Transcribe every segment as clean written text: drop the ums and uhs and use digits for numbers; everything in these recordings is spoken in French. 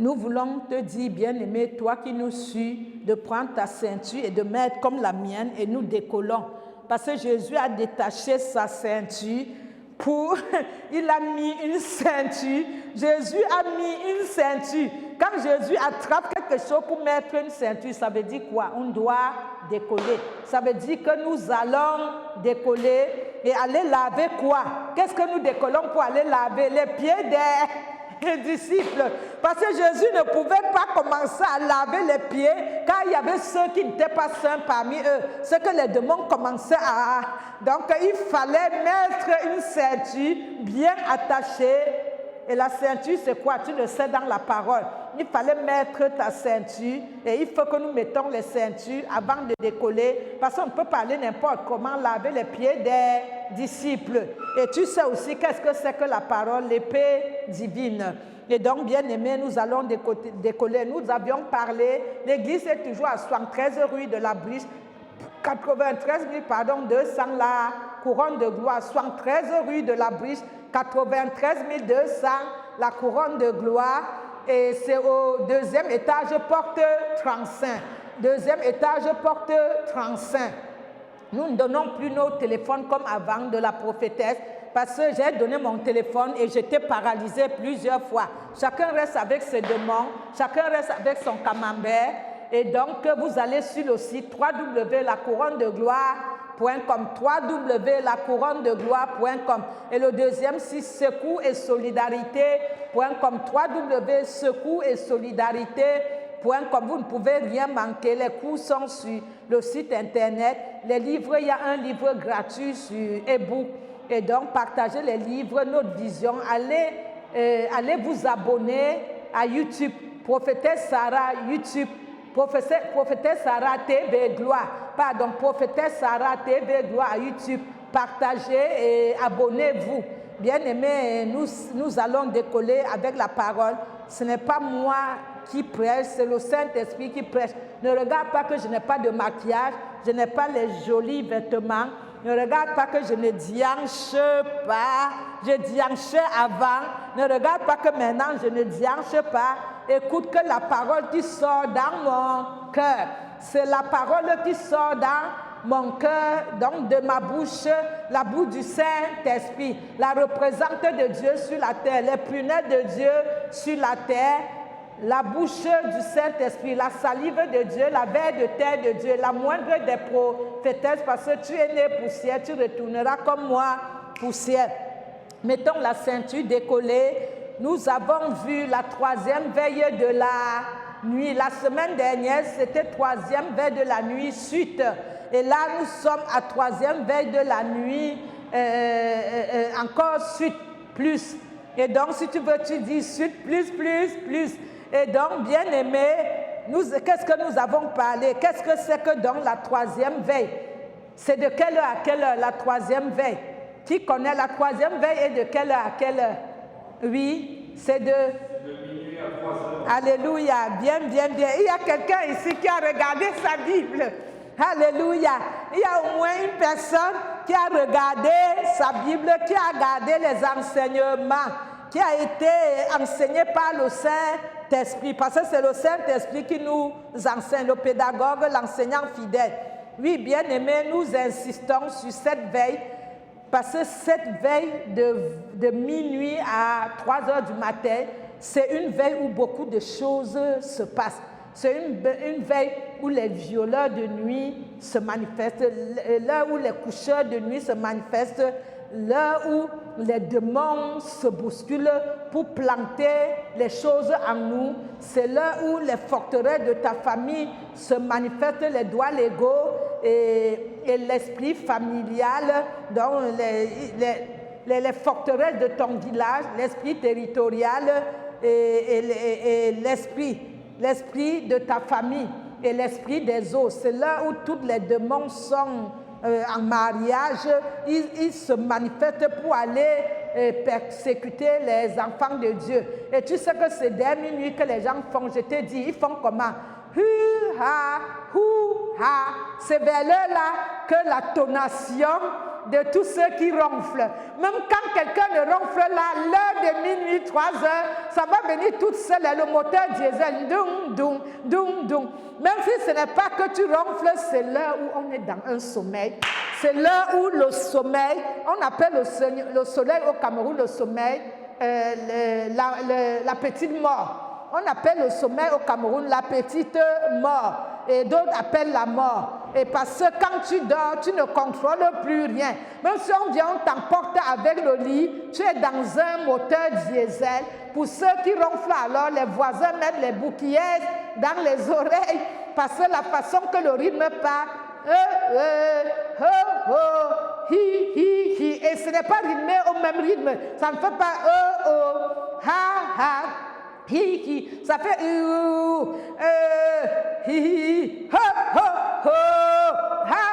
nous voulons te dire, bien-aimé, toi qui nous suis, de prendre ta ceinture et de mettre comme la mienne et nous décollons. Parce que Jésus a détaché sa ceinture il a mis une ceinture. Jésus a mis une ceinture. Quand Jésus attrape quelque chose pour mettre une ceinture, ça veut dire quoi? On doit décoller. Ça veut dire que nous allons décoller et aller laver quoi? Qu'est-ce que nous décollons pour aller laver? Les pieds des disciples. Parce que Jésus ne pouvait pas commencer à laver les pieds car il y avait ceux qui n'étaient pas saints parmi eux. Ce que les démons commençaient à... Donc il fallait mettre une ceinture bien attachée. Et la ceinture, c'est quoi? Tu le sais dans la parole. Il fallait mettre ta ceinture et il faut que nous mettons les ceintures avant de décoller parce qu'on ne peut pas aller n'importe comment laver les pieds des disciples. Et tu sais aussi qu'est-ce que c'est que la parole, l'épée divine. Et donc, bien aimé, nous allons décoller. Nous avions parlé, l'église est toujours à 73 rue de la Briche, 93 200 la couronne de gloire, 73 rue de la Briche, 93 200 la couronne de gloire. Et c'est au deuxième étage, porte 35. Deuxième étage, porte 35. Nous ne donnons plus nos téléphones comme avant de la prophétesse parce que j'ai donné mon téléphone et j'étais paralysée plusieurs fois. Chacun reste avec ses démons, chacun reste avec son camembert. Et donc, vous allez sur le site www.lacouronne-de-gloire.com, www.lacouronne-de-gloire.com. Et le deuxième site, secours et solidarité.com, www.secours et solidarité.com. Vous ne pouvez rien manquer, les cours sont sur le site internet. Les livres, il y a un livre gratuit sur e-book. Et donc, partagez les livres, notre vision. Allez vous abonner à YouTube, Prophétesse Sarah YouTube. Prophétesse Sarah TV Gloire, Prophétesse Sarah TV Gloire à YouTube. Partagez et abonnez-vous. Bien-aimés, nous allons décoller avec la parole. Ce n'est pas moi qui prêche, c'est le Saint-Esprit qui prêche. Ne regarde pas que je n'ai pas de maquillage, je n'ai pas les jolis vêtements. Ne regarde pas que je ne dianche pas, je dianchais avant. Ne regarde pas que maintenant je ne dianche pas. Écoute que la parole qui sort dans mon cœur, c'est la parole qui sort dans mon cœur, donc de ma bouche, la bouche du Saint-Esprit, la représentante de Dieu sur la terre, les prunelles de Dieu sur la terre, la bouche du Saint-Esprit, la salive de Dieu, la verre de terre de Dieu, la moindre des prophétesses, parce que tu es né poussière, tu retourneras comme moi poussière. Mettons la ceinture décollée. Nous avons vu la troisième veille de la nuit. La semaine dernière, c'était troisième veille de la nuit, suite. Et là, nous sommes à troisième veille de la nuit, encore suite, plus. Et donc, si tu veux, tu dis suite, plus. Et donc, bien aimé, qu'est-ce que nous avons parlé? Qu'est-ce que c'est que dans la troisième veille? C'est de quelle heure à quelle heure la troisième veille? Qui connaît la troisième veille et de quelle heure à quelle heure? Oui, c'est de minuit à 3 heures. Alléluia, bien. Il y a quelqu'un ici qui a regardé sa Bible. Alléluia. Il y a au moins une personne qui a regardé sa Bible, qui a regardé les enseignements, qui a été enseigné par le Saint-Esprit. Parce que c'est le Saint-Esprit qui nous enseigne, le pédagogue, l'enseignant fidèle. Oui, bien aimé, nous insistons sur cette veille. Parce que cette veille de minuit à 3 heures du matin, c'est une veille où beaucoup de choses se passent. C'est une veille où les violeurs de nuit se manifestent, l'heure où les coucheurs de nuit se manifestent, l'heure où les démons se bousculent pour planter les choses en nous. C'est l'heure où les forteresses de ta famille se manifestent, les droits légaux et l'esprit familial, donc les forteresses de ton village, l'esprit territorial et l'esprit de ta famille et l'esprit des autres. C'est là où tous les démons sont en mariage, ils se manifestent pour aller persécuter les enfants de Dieu. Et tu sais que c'est dès minuit que les gens font, je te dis, ils font comment? Hu-ha, hu-ha. C'est vers là que la tonation de tous ceux qui ronflent. Même quand quelqu'un ne ronfle là, l'heure de minuit, 3 heures, ça va venir toute seule, le moteur diesel, doum, doum, doum, doum. Même si ce n'est pas que tu ronfles, c'est l'heure où on est dans un sommeil. C'est l'heure où le sommeil, on appelle le soleil au Cameroun le sommeil, la petite mort. On appelle le sommeil au Cameroun la petite mort. Et d'autres appellent la mort. Et parce que quand tu dors, tu ne contrôles plus rien. Même si on vient, on t'emporte avec le lit, tu es dans un moteur diesel. Pour ceux qui ronflent alors, les voisins mettent les boucliers dans les oreilles. Parce que la façon que le rythme part, hi, hi, hi. Et ce n'est pas rythmé au même rythme. Ça ne fait pas ha, ha. Hi, hi, ça fait hi, hi, ho, ho, ho, ha,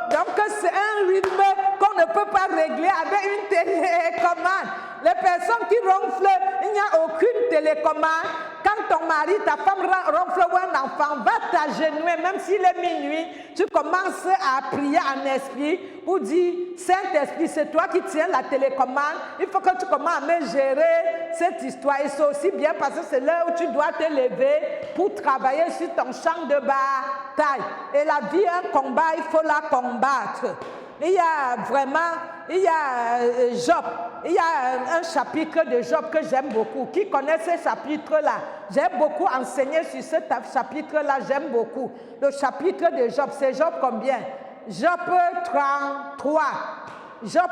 donc c'est un rythme qu'on ne peut pas régler avec une télécommande. Les personnes qui ronflent, il n'y a aucune télécommande. Quand ton mari, ta femme ronfle ou un enfant, va t'agenouiller, même s'il est minuit, tu commences à prier en esprit pour dire, Saint-Esprit, c'est toi qui tiens la télécommande, il faut que tu commences à me gérer cette histoire. Et c'est aussi bien parce que c'est l'heure où tu dois te lever pour travailler sur ton champ de bataille. Et la vie est un combat, il faut la combattre. Il y a Job, il y a un chapitre de Job que j'aime beaucoup. Qui connaît ce chapitre-là? J'ai beaucoup enseigné sur ce chapitre-là, j'aime beaucoup. Le chapitre de Job, c'est Job combien? Job 33. Job,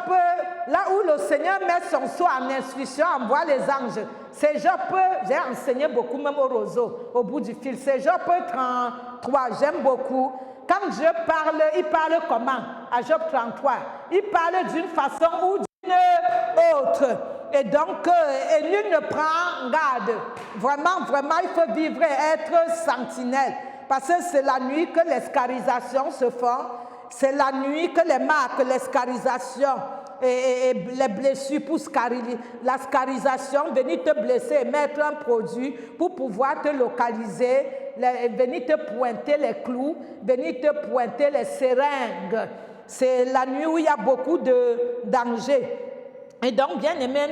là où le Seigneur met son sceau en instruction, envoie les anges. C'est Job, j'ai enseigné beaucoup, même au roseau, au bout du fil. C'est Job 33, j'aime beaucoup. Quand Dieu parle, il parle comment? À Job 33, il parle d'une façon ou d'une autre. Et donc, nul ne prend garde. Vraiment, vraiment, il faut vivre et être sentinelle. Parce que c'est la nuit que les scarisations se font. C'est la nuit que les marques, les scarisations et les blessures pour la scarisation, venir te blesser et mettre un produit pour pouvoir te localiser, venir te pointer les clous, venir te pointer les seringues. C'est la nuit où il y a beaucoup de dangers. Et donc, bien aimés,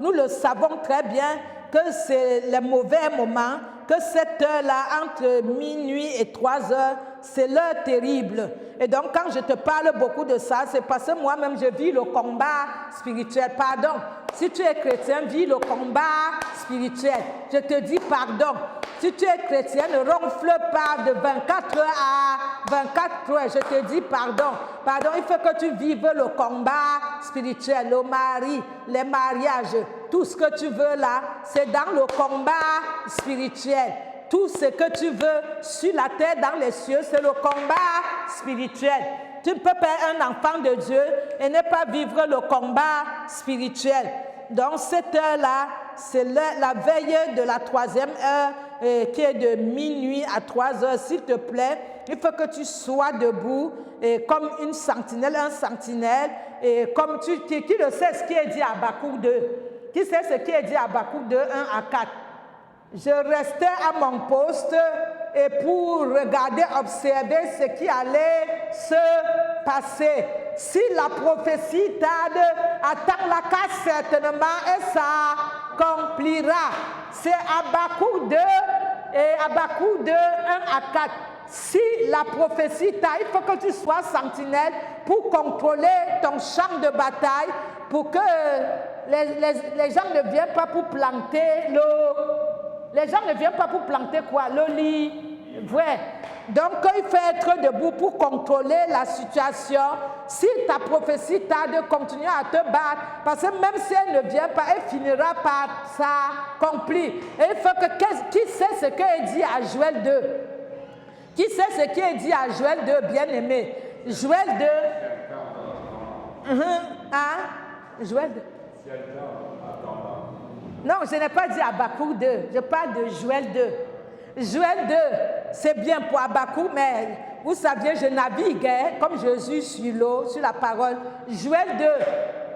nous le savons très bien que c'est le mauvais moment, que cette heure-là, entre minuit et 3 heures, c'est l'heure terrible. Et donc, quand je te parle beaucoup de ça, c'est parce que moi-même, je vis le combat spirituel. Pardon, si tu es chrétien, vis le combat spirituel. Je te dis pardon. Si tu es chrétien, ne ronfle pas de 24 heures à 24 heures. Je te dis pardon. Pardon, il faut que tu vives le combat spirituel, le mari, les mariages, tout ce que tu veux là, c'est dans le combat spirituel. Tout ce que tu veux sur la terre, dans les cieux, c'est le combat spirituel. Tu ne peux pas être un enfant de Dieu et ne pas vivre le combat spirituel. Donc cette heure-là, c'est la veille de la 3e heure qui est de minuit à 3 heures. S'il te plaît, il faut que tu sois debout comme une sentinelle, un sentinelle. Et comme qui le sait ce qui est dit à Habakkuk 2? Qui sait ce qui est dit à Habakkuk 2, 1 à 4? Je restais à mon poste et pour regarder, observer ce qui allait se passer. Si la prophétie tarde, attends-la car certainement et ça accomplira. C'est Habakkuk 2 et Habakkuk 2, 1 à 4. Si la prophétie tarde, il faut que tu sois sentinelle pour contrôler ton champ de bataille, pour que les gens ne viennent pas pour planter Les gens ne viennent pas pour planter quoi? Le lit. Vrai. Donc, il faut être debout pour contrôler la situation. Si ta prophétie tarde, continue à te battre. Parce que même si elle ne vient pas, elle finira par s'accomplir. Et il faut que... Qui sait ce qui est dit à Joël 2? Qui sait ce qui est dit à Joël 2, bien-aimé? Joël 2. Joël 2. Non, je n'ai pas dit Habakkuk 2, je parle de Joël 2. Joël 2, c'est bien pour Habakkuk, mais vous saviez, je navigue comme Jésus sur l'eau, sur la parole. Joël 2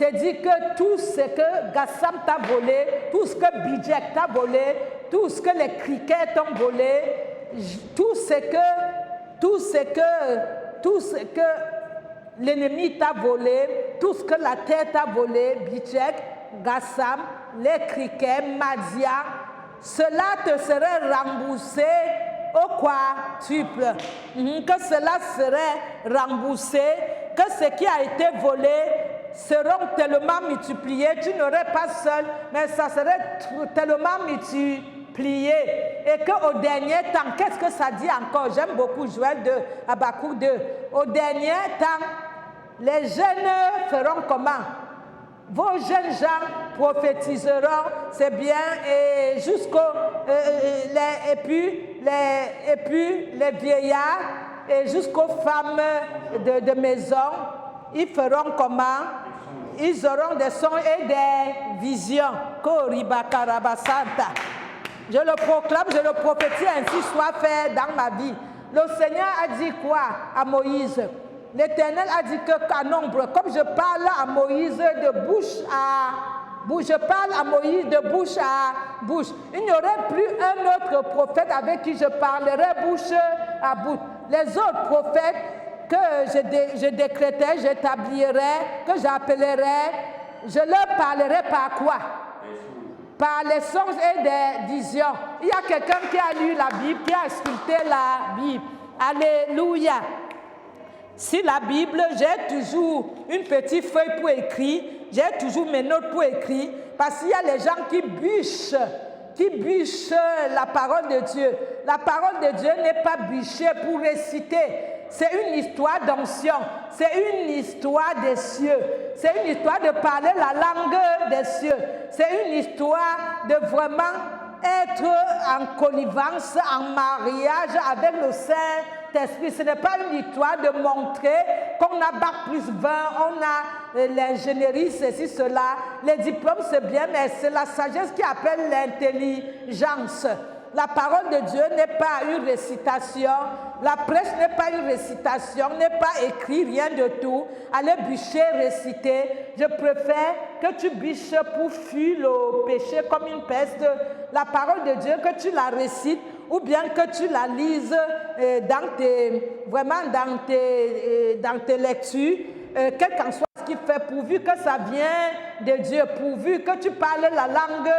te dit que tout ce que Gassam t'a volé, tout ce que Bidjek t'a volé, tout ce que les criquets t'ont volé, tout ce que l'ennemi t'a volé, tout ce que la terre t'a volé, Bichek, Gassam, les criquets, Madia, cela te serait remboursé au quadruple. Que cela serait remboursé, que ce qui a été volé seront tellement multipliés, tu n'aurais pas seul, mais ça serait tellement multiplié. Et qu'au dernier temps, qu'est-ce que ça dit encore? J'aime beaucoup Joël 2, Habakkuk 2. Au dernier temps, les jeunes feront comment? Vos jeunes gens prophétiseront, c'est bien, et et puis les vieillards, et jusqu'aux femmes de maison, ils feront comment? Ils auront des sons et des visions. Je le proclame, je le prophétise, ainsi soit fait dans ma vie. Le Seigneur a dit quoi à Moïse? L'Éternel a dit qu'à nombre, comme je parle à Moïse de bouche à bouche, je parle à Moïse de bouche à bouche. Il n'y aurait plus un autre prophète avec qui je parlerai bouche à bouche. Les autres prophètes que je décrétais, j'établirais, que j'appellerais, je leur parlerai par quoi? Par les songes et des visions. Il y a quelqu'un qui a lu la Bible, qui a sculpté la Bible. Alléluia. Si la Bible, j'ai toujours une petite feuille pour écrire, j'ai toujours mes notes pour écrire, parce qu'il y a les gens qui bûchent la parole de Dieu. La parole de Dieu n'est pas bûchée pour réciter. C'est une histoire d'onction, c'est une histoire des cieux, c'est une histoire de parler la langue des cieux, c'est une histoire de vraiment être en connivence, en mariage avec le Saint-Esprit. Ce n'est pas une histoire de montrer qu'on a bac plus 20, on a l'ingénierie, ceci, cela. Les diplômes, c'est bien, mais c'est la sagesse qui appelle l'intelligence. La parole de Dieu n'est pas une récitation, la prêche n'est pas une récitation, n'est pas écrit, rien de tout. Aller bûcher, réciter. Je préfère que tu bûches pour fuir le péché comme une peste. La parole de Dieu, que tu la récites ou bien que tu la lises dans tes lectures, quel qu'en soit ce qu'il fait, pourvu que ça vient de Dieu, pourvu que tu parles la langue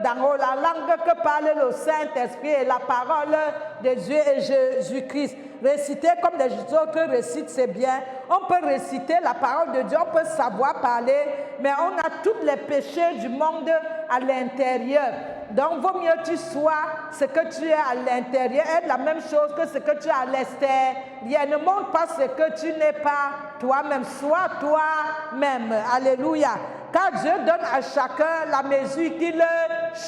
d'en haut, la langue que parle le Saint-Esprit et la parole de Dieu et Jésus-Christ. Réciter comme les autres récitent, c'est bien. On peut réciter la parole de Dieu, on peut savoir parler, mais on a tous les péchés du monde à l'intérieur. Donc, vaut mieux que tu sois ce que tu es à l'intérieur, être la même chose que ce que tu as à l'extérieur. Ne montre pas ce que tu n'es pas toi-même. Sois toi-même. Alléluia. Car Dieu donne à chacun la mesure qu'il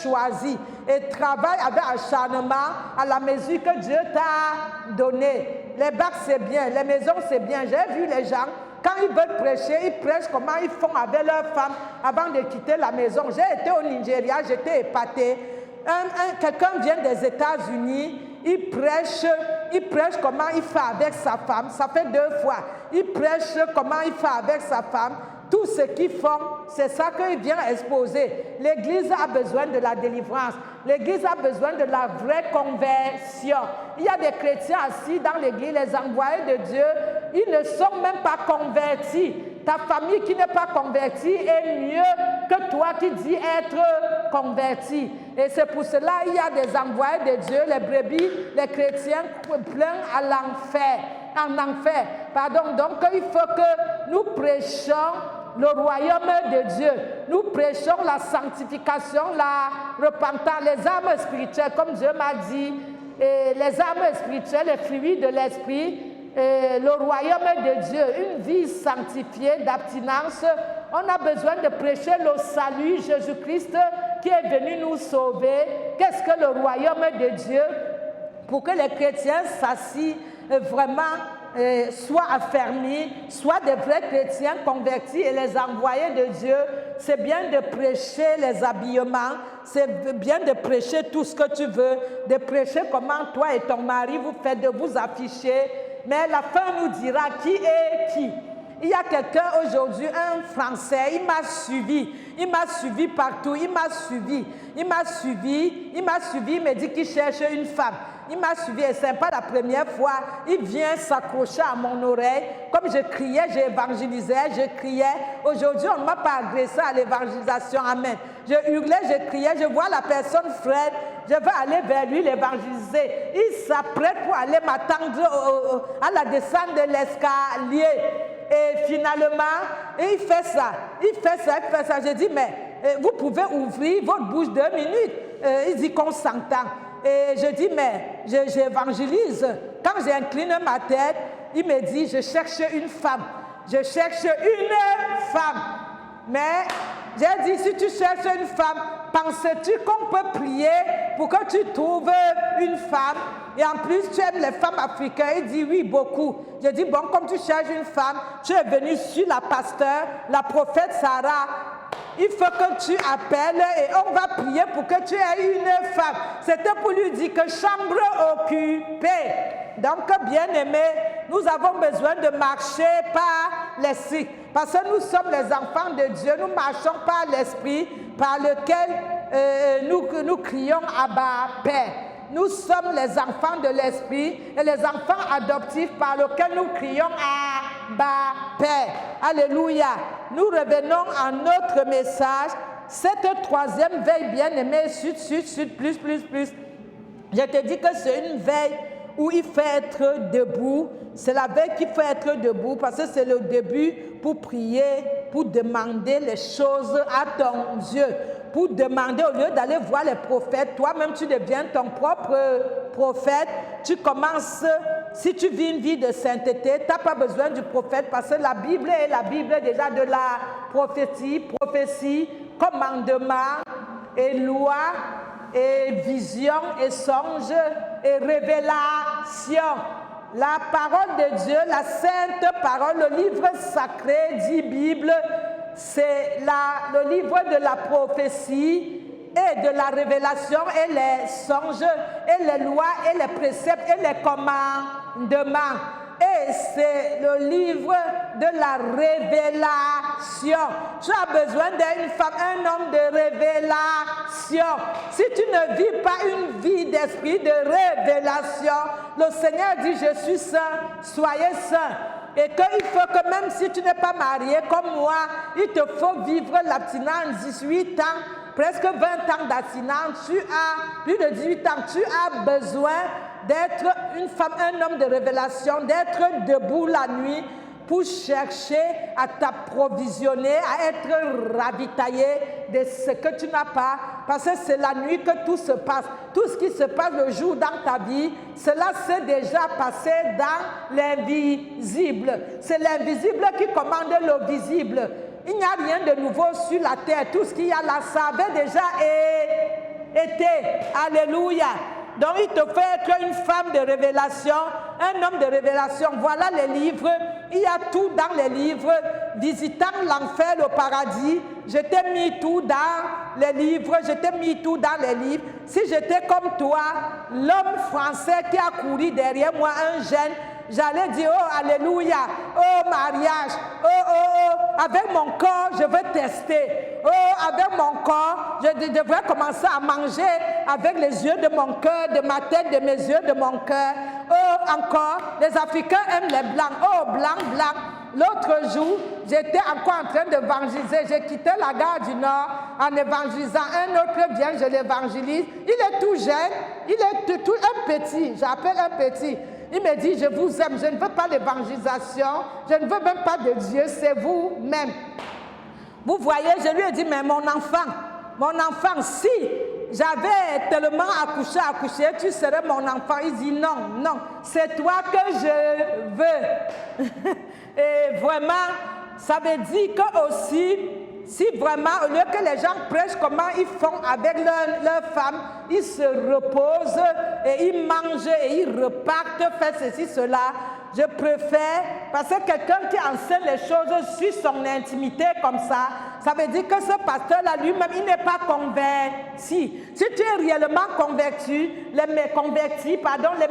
choisit et travaille avec acharnement à la mesure que Dieu t'a donnée. Les bacs, c'est bien. Les maisons, c'est bien. J'ai vu les gens. Quand ils veulent prêcher, ils prêchent comment ils font avec leurs femmes avant de quitter la maison. J'ai été au Nigeria, j'étais épatée. Quelqu'un vient des États-Unis, il prêche comment il fait avec sa femme. Ça fait 2 fois. Il prêche comment il fait avec sa femme. Tout ce qu'ils font, c'est ça qu'il vient exposer. L'Église a besoin de la délivrance. L'Église a besoin de la vraie conversion. Il y a des chrétiens assis dans l'Église, les envoyés de Dieu, ils ne sont même pas convertis. Ta famille qui n'est pas convertie est mieux que toi qui dis être converti. Et c'est pour cela qu'il y a des envoyés de Dieu, les brebis, les chrétiens pleins à l'enfer. En enfer. Pardon, donc il faut que nous prêchions le royaume de Dieu. Nous prêchons la sanctification, la repentance, les armes spirituelles, comme Dieu m'a dit, et les armes spirituelles, les fruits de l'esprit, le royaume de Dieu, une vie sanctifiée d'abstinence. On a besoin de prêcher le salut, Jésus-Christ qui est venu nous sauver. Qu'est-ce que le royaume de Dieu? Pour que les chrétiens s'assient vraiment, soient affermis, soient des vrais chrétiens convertis et les envoyés de Dieu. C'est bien de prêcher les habillements, c'est bien de prêcher tout ce que tu veux, de prêcher comment toi et ton mari vous faites, de vous afficher, mais la fin nous dira qui est qui. Il y a quelqu'un aujourd'hui, un Français, il m'a suivi partout, il m'a suivi, il me dit qu'il cherche une femme. Il m'a suivi et c'est pas la première fois. Il vient s'accrocher à mon oreille. Comme je criais, j'évangélisais, je criais. Aujourd'hui, on ne m'a pas agressé à l'évangélisation. Amen. Je hurlais, je criais, je vois la personne frère. Je veux aller vers lui, l'évangéliser. Il s'apprête pour aller m'attendre à la descente de l'escalier. Et finalement, il fait ça. Il fait ça. Je dis, mais vous pouvez ouvrir votre bouche 2 minutes. Il dit qu'on s'entend. Et je dis, mais j'évangélise. Quand j'incline ma tête, il me dit, je cherche une femme. Je cherche une femme. Mais j'ai dit, si tu cherches une femme, penses-tu qu'on peut prier pour que tu trouves une femme? Et en plus, tu aimes les femmes africaines? Il dit, oui, beaucoup. Je dis, bon, comme tu cherches une femme, tu es venu sur la pasteur, la prophète Sarah. Il faut que tu appelles et on va prier pour que tu aies une femme. C'était pour lui dire que chambre occupée. Donc, bien aimé, nous avons besoin de marcher par l'esprit. Parce que nous sommes les enfants de Dieu. Nous marchons par l'esprit par lequel nous crions Abba Père. Nous sommes les enfants de l'esprit et les enfants adoptifs par lesquels nous crions Abba Père. Alléluia. Nous revenons à notre message. Cette troisième veille bien-aimée, sud, plus. Je te dis que c'est une veille où il faut être debout. C'est la veille qu'il faut être debout parce que c'est le début pour prier, pour demander les choses à ton Dieu. Pour demander, au lieu d'aller voir les prophètes, toi-même tu deviens ton propre prophète. Tu commences, si tu vis une vie de sainteté, tu n'as pas besoin du prophète parce que la Bible est la Bible déjà de la prophétie, commandement et loi et vision et songe et révélation. La parole de Dieu, la sainte parole, le livre sacré dit Bible, c'est le livre de la prophétie et de la révélation et les songes et les lois et les préceptes et les commandements. Et c'est le livre de la révélation. Tu as besoin d'une femme, un homme de révélation. Si tu ne vis pas une vie d'esprit de révélation, le Seigneur dit, je suis saint, soyez saints. Et qu'il faut que même si tu n'es pas marié comme moi, il te faut vivre l'abstinence 18 ans, presque 20 ans d'abstinence. Tu as plus de 18 ans, tu as besoin d'être une femme, un homme de révélation, d'être debout la nuit pour chercher à t'approvisionner, à être ravitaillé de ce que tu n'as pas. Parce que c'est la nuit que tout se passe. Tout ce qui se passe le jour dans ta vie, cela s'est déjà passé dans l'invisible. C'est l'invisible qui commande le visible. Il n'y a rien de nouveau sur la terre. Tout ce qu'il y a là, ça avait déjà été. Alléluia. Donc il te faut être une femme de révélation, un homme de révélation. Voilà les livres. Il y a tout dans les livres. Visitant l'enfer, le paradis. Je t'ai mis tout dans les livres. Je t'ai mis tout dans les livres. Si j'étais comme toi, l'homme français qui a couru derrière moi, un jeune, j'allais dire, oh, alléluia, oh, mariage, oh, avec mon corps, je veux tester. Oh, avec mon corps, je devrais commencer à manger avec les yeux de mon cœur, de ma tête, de mes yeux, de mon cœur. Oh, encore, les Africains aiment les blancs. Oh, blanc. L'autre jour, j'étais encore en train d'évangéliser. J'ai quitté la gare du Nord en évangélisant. Un autre vient, je l'évangélise. Il est tout jeune, il est tout un petit, j'appelle un petit. Il me dit, je vous aime, je ne veux pas l'évangélisation, je ne veux même pas de Dieu, c'est vous-même. Vous voyez, je lui ai dit, mais mon enfant, si j'avais tellement accouché, tu serais mon enfant. Il dit, non, c'est toi que je veux. Et vraiment, ça veut dire que aussi, si vraiment, au lieu que les gens prêchent comment ils font avec leur femme, ils se reposent et ils mangent et ils repartent, faire ceci, cela. Je préfère, parce que quelqu'un qui enseigne les choses sur son intimité comme ça veut dire que ce pasteur-là lui-même, il n'est pas converti. Si tu es réellement converti, les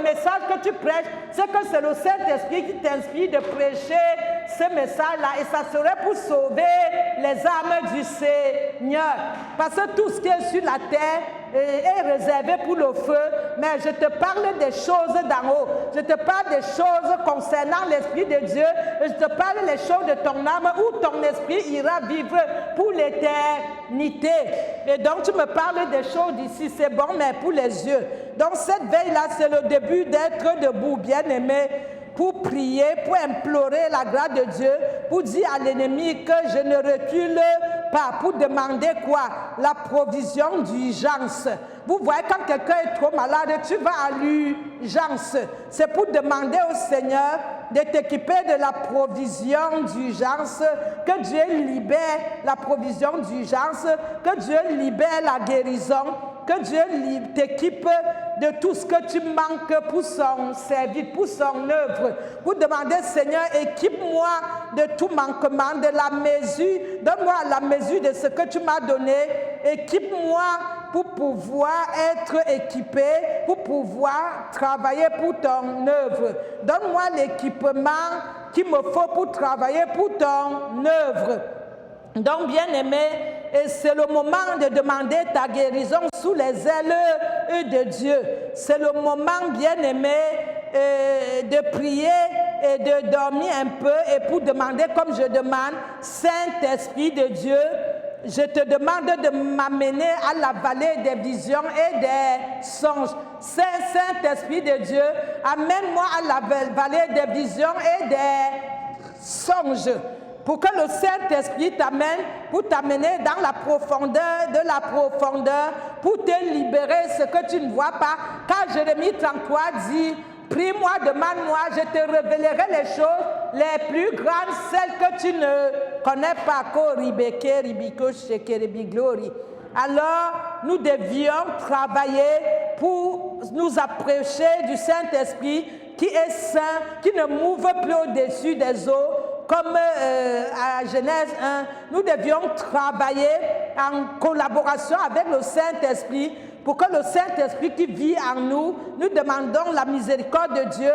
messages que tu prêches, c'est que c'est le Saint-Esprit qui t'inspire de prêcher ce message-là et ça serait pour sauver les âmes du Seigneur. Parce que tout ce qui est sur la terre est réservé pour le feu, mais je te parle des choses d'en haut. Je te parle des choses concernant l'Esprit de Dieu. Je te parle des choses de ton âme où ton esprit ira vivre pour l'éternité. Et donc tu me parles des choses d'ici, c'est bon, mais pour les yeux. Donc cette veille-là, c'est le début d'être debout, bien-aimé, pour prier, pour implorer la grâce de Dieu, pour dire à l'ennemi que je ne recule pas, pour demander quoi? La provision d'urgence. Vous voyez, quand quelqu'un est trop malade, tu vas à l'urgence. C'est pour demander au Seigneur de t'équiper de la provision d'urgence, que Dieu libère la provision d'urgence, que Dieu libère la guérison, que Dieu t'équipe de tout ce que tu manques pour son service, pour son œuvre. Pour demander, Seigneur, équipe-moi de tout manquement, de la mesure, donne-moi la mesure de ce que tu m'as donné. Équipe-moi pour pouvoir être équipé, pour pouvoir travailler pour ton œuvre. Donne-moi l'équipement qu'il me faut pour travailler pour ton œuvre. Donc, bien-aimé, c'est le moment de demander ta guérison sous les ailes de Dieu. C'est le moment, bien-aimé, de prier et de dormir un peu et pour demander, comme je demande, Saint-Esprit de Dieu, je te demande de m'amener à la vallée des visions et des songes. Saint-Esprit de Dieu, amène-moi à la vallée des visions et des songes. Pour que le Saint-Esprit t'amène, pour t'amener dans la profondeur de la profondeur, pour te libérer ce que tu ne vois pas. Car Jérémie 33 dit, prie-moi, demande-moi, je te révélerai les choses les plus grandes, celles que tu ne connais pas. Alors, nous devions travailler pour nous approcher du Saint-Esprit qui est saint, qui ne mouve plus au-dessus des eaux. Comme à Genèse 1, nous devions travailler en collaboration avec le Saint-Esprit pour que le Saint-Esprit qui vit en nous, nous demandons la miséricorde de Dieu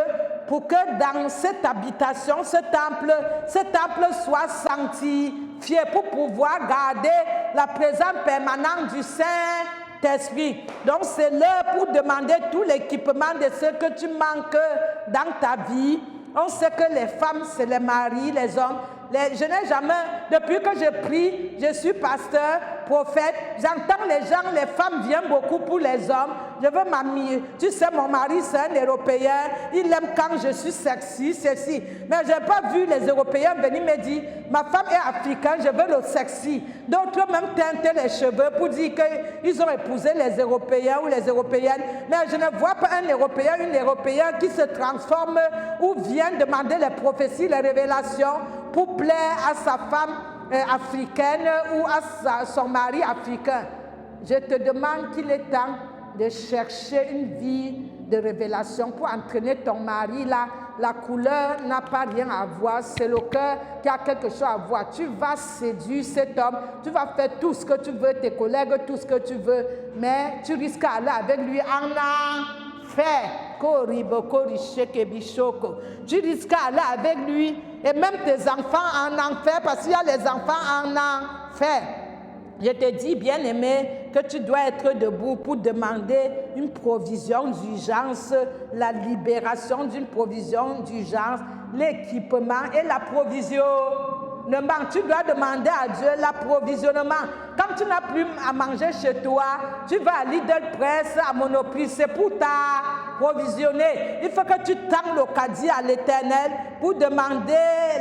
pour que dans cette habitation, ce temple soit sanctifié pour pouvoir garder la présence permanente du Saint-Esprit. Donc c'est l'heure pour demander tout l'équipement de ce que tu manques dans ta vie. On sait que les femmes, c'est les maris, les hommes. Je n'ai jamais, depuis que je prie, je suis pasteur, prophète, j'entends les gens, les femmes viennent beaucoup pour les hommes. Je veux m'améliorer. Tu sais, mon mari, c'est un Européen. Il aime quand je suis sexy, ceci. Mais je n'ai pas vu les Européens venir me dire, ma femme est africaine, je veux le sexy. D'autres même teintent les cheveux pour dire qu'ils ont épousé les Européens ou les Européennes. Mais je ne vois pas un Européen, une Européenne qui se transforme ou vient demander les prophéties, les révélations pour plaire à sa femme africaine ou à son mari africain. Je te demande qu'il est temps de chercher une vie de révélation pour entraîner ton mari là. La couleur n'a pas rien à voir, c'est le cœur qui a quelque chose à voir. Tu vas séduire cet homme, tu vas faire tout ce que tu veux, tes collègues, tout ce que tu veux, mais tu risques d'aller avec lui en enfer. Tu risques d'aller avec lui et même tes enfants en enfer parce qu'il y a les enfants en enfer. Je te dis, bien-aimé, que tu dois être debout pour demander une provision d'urgence, la libération d'une provision d'urgence, l'équipement et l'approvisionnement. Tu dois demander à Dieu l'approvisionnement. Quand tu n'as plus à manger chez toi, tu vas à Lidl Press, à Monoprix, c'est pour t'approvisionner. Il faut que tu tends le caddie à l'Éternel pour demander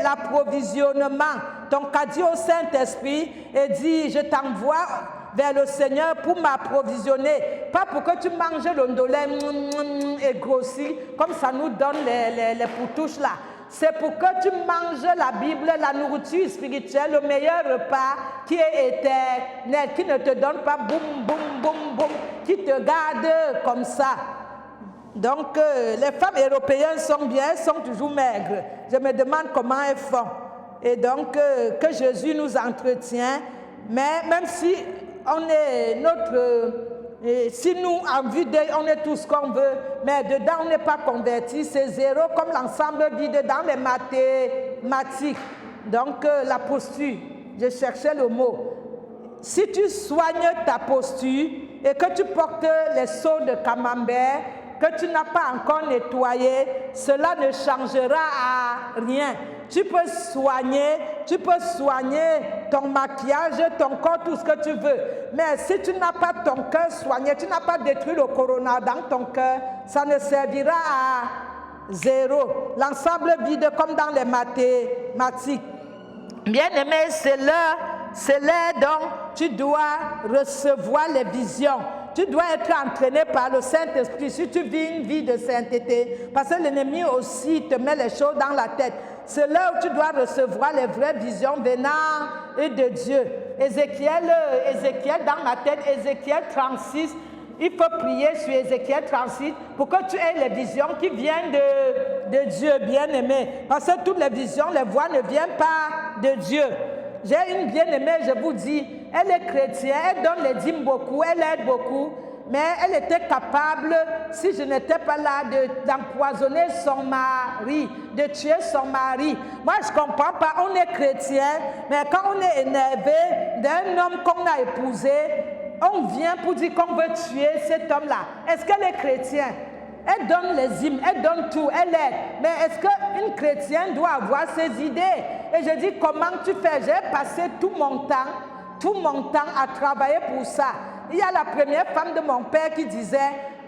l'approvisionnement. Ton caddie au Saint-Esprit et dis, je t'envoie vers le Seigneur pour m'approvisionner. Pas pour que tu manges le ndolé et grossis, comme ça nous donne les poutouches là. C'est pour que tu manges la Bible, la nourriture spirituelle, le meilleur repas qui est éternel, qui ne te donne pas boum, boum, boum, boum, qui te garde comme ça. Donc, les femmes européennes sont bien, elles sont toujours maigres. Je me demande comment elles font. Et donc, que Jésus nous entretient, mais même si on est si nous, en vue d'eux, on est tout ce qu'on veut, mais dedans, on n'est pas converti, c'est zéro, comme l'ensemble vide dans les mathématiques. Donc, la posture, je cherchais le mot. Si tu soignes ta posture, et que tu portes les seaux de camembert que tu n'as pas encore nettoyé, cela ne changera à rien. Tu peux soigner ton maquillage, ton corps, tout ce que tu veux. Mais si tu n'as pas ton cœur soigné, tu n'as pas détruit le corona dans ton cœur, ça ne servira à zéro. L'ensemble vide comme dans les mathématiques. Bien-aimé, c'est l'heure donc tu dois recevoir les visions. Tu dois être entraîné par le Saint-Esprit si tu vis une vie de sainteté. Parce que l'ennemi aussi te met les choses dans la tête. C'est là où tu dois recevoir les vraies visions venant de Dieu. Ézéchiel dans ma tête, Ézéchiel 36, il faut prier sur Ézéchiel 36 pour que tu aies les visions qui viennent de Dieu, bien-aimé. Parce que toutes les visions, les voix ne viennent pas de Dieu. J'ai une bien-aimée, je vous dis, elle est chrétienne, elle donne les dîmes beaucoup, elle aide beaucoup, mais elle était capable, si je n'étais pas là, d'empoisonner son mari, de tuer son mari. Moi, je ne comprends pas, on est chrétien, mais quand on est énervé d'un homme qu'on a épousé, on vient pour dire qu'on veut tuer cet homme-là. Est-ce qu'elle est chrétienne? Elle donne les hymnes, elle donne tout, elle aide. Mais est-ce qu'une chrétienne doit avoir ses idées? Et je dis, comment tu fais? J'ai passé tout mon temps à travailler pour ça. Il y a la première femme de mon père qui disait,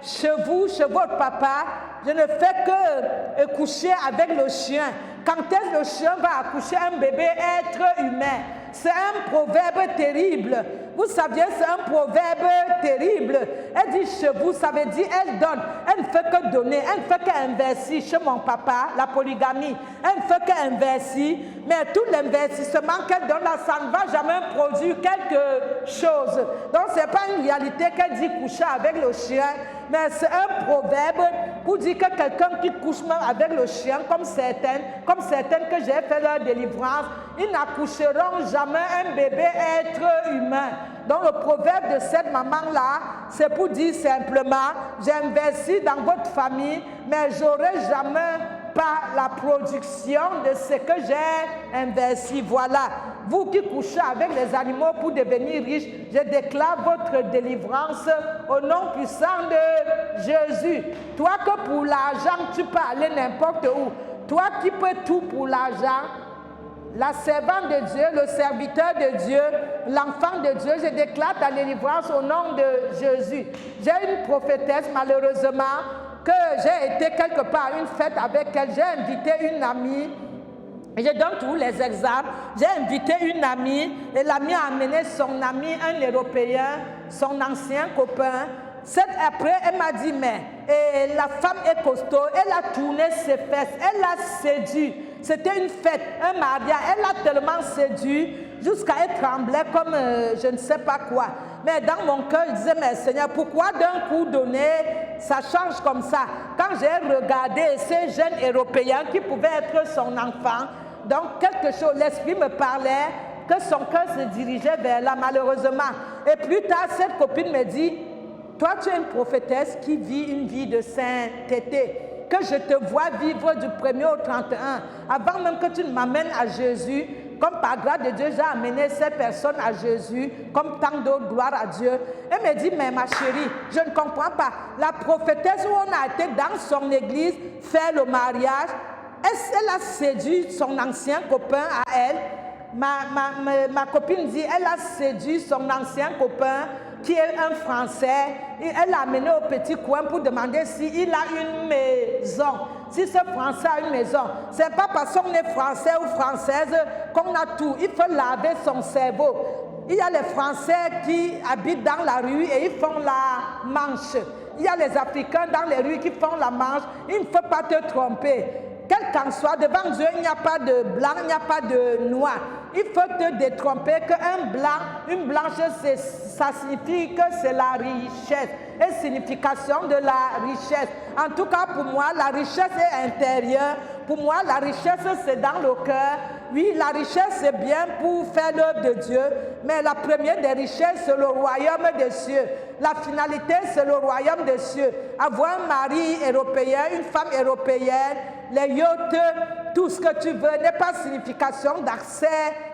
chez votre papa, je ne fais que coucher avec le chien. Quand est-ce que le chien va accoucher un bébé être humain? C'est un proverbe terrible. Vous saviez, c'est un proverbe terrible. Elle dit chez vous, ça veut dire elle donne. Elle ne fait que donner, elle ne fait qu'investir. Chez mon papa, la polygamie, elle ne fait qu'investir. Mais tout l'investissement qu'elle donne là, ça ne va jamais produire quelque chose. Donc, ce n'est pas une réalité qu'elle dit coucher avec le chien, mais c'est un proverbe pour dire que quelqu'un qui couche même avec le chien, comme certaines que j'ai fait leur délivrance, ils n'accoucheront jamais un bébé être humain. Donc le proverbe de cette maman-là, c'est pour dire simplement, j'ai investi dans votre famille, mais je n'aurai jamais pas la production de ce que j'ai investi. Voilà. Vous qui couchez avec les animaux pour devenir riches, je déclare votre délivrance au nom puissant de Jésus. Toi que pour l'argent, tu peux aller n'importe où. Toi qui peux tout pour l'argent, la servante de Dieu, le serviteur de Dieu, l'enfant de Dieu, je déclare ta délivrance au nom de Jésus. J'ai une prophétesse, malheureusement, que j'ai été quelque part à une fête avec elle. J'ai invité une amie, et je donne tous les exemples. J'ai invité une amie, et l'amie a amené son ami, un Européen, son ancien copain. Après, elle m'a dit, mais la femme est costaud, elle a tourné ses fesses, elle l'a séduit. C'était une fête, un mariage, elle l'a tellement séduit jusqu'à elle tremblait comme je ne sais pas quoi. Mais dans mon cœur, je disais, mais Seigneur, pourquoi d'un coup donné, ça change comme ça? Quand j'ai regardé ces jeunes Européens qui pouvaient être son enfant, donc quelque chose, l'esprit me parlait que son cœur se dirigeait vers là, malheureusement. Et plus tard, cette copine me dit, toi, tu es une prophétesse qui vit une vie de sainteté. Que je te vois vivre du 1er au 31. Avant même que tu ne m'amènes à Jésus, comme par grâce de Dieu, j'ai amené ces personnes à Jésus, comme tant d'autres, gloire à Dieu. Elle me dit, mais ma chérie, je ne comprends pas. La prophétesse où on a été dans son église faire le mariage, elle a séduit son ancien copain à elle. Ma copine dit, elle a séduit son ancien copain qui est un Français, et elle l'a amené au petit coin pour demander s'il a une maison. Si ce Français a une maison, ce n'est pas parce qu'on est Français ou Française qu'on a tout. Il faut laver son cerveau. Il y a les Français qui habitent dans la rue et ils font la manche. Il y a les Africains dans les rues qui font la manche. Il ne faut pas te tromper. Quel qu'en soit, devant Dieu, il n'y a pas de blanc, il n'y a pas de noir. Il faut te détromper qu'un blanc, une blanche, ça signifie que c'est la richesse. Et signification de la richesse. En tout cas, pour moi, la richesse est intérieure. Pour moi, la richesse, c'est dans le cœur. Oui, la richesse, c'est bien pour faire l'œuvre de Dieu. Mais la première des richesses, c'est le royaume des cieux. La finalité, c'est le royaume des cieux. Avoir un mari européen, une femme européenne, les yachts tout ce que tu veux n'est pas signification d'accès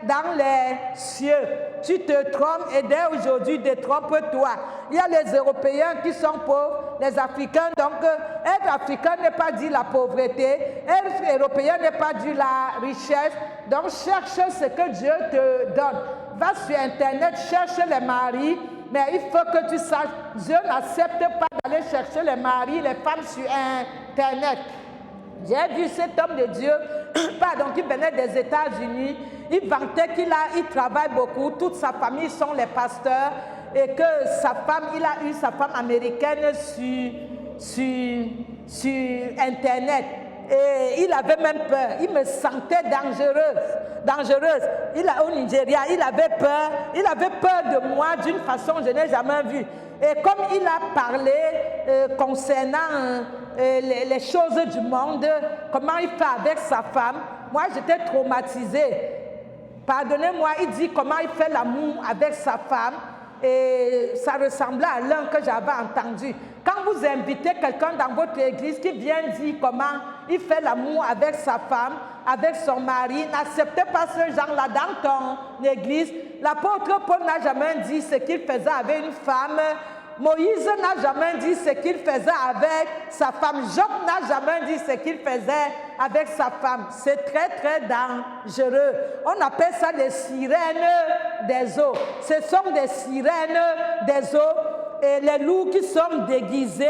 dans les cieux. Tu te trompes et dès aujourd'hui, détrompe-toi. Il y a les Européens qui sont pauvres, les Africains. Donc, être africain n'est pas dit la pauvreté. Être européen n'est pas dit la richesse. Donc, cherche ce que Dieu te donne. Va sur Internet, cherche les maris. Mais il faut que tu saches, Dieu n'accepte pas d'aller chercher les maris, les femmes sur Internet. J'ai vu cet homme de Dieu, qui venait des États-Unis. Il vantait il travaille beaucoup. Toute sa famille sont les pasteurs. Et que sa femme, il a eu sa femme américaine sur Internet. Et il avait même peur. Il me sentait dangereuse. Au Nigeria, il avait peur. Il avait peur de moi d'une façon que je n'ai jamais vue. Et comme il a parlé concernant les choses du monde, comment il fait avec sa femme, moi j'étais traumatisée. Pardonnez-moi, il dit comment il fait l'amour avec sa femme. Et ça ressemblait à l'un que j'avais entendu. Quand vous invitez quelqu'un dans votre église qui vient dire comment il fait l'amour avec sa femme, avec son mari, n'acceptez pas ce genre-là dans ton église. L'apôtre Paul n'a jamais dit ce qu'il faisait avec une femme. Moïse n'a jamais dit ce qu'il faisait avec sa femme. Job n'a jamais dit ce qu'il faisait avec sa femme. C'est très, très dangereux. On appelle ça des sirènes des eaux. Ce sont des sirènes des eaux et les loups qui sont déguisés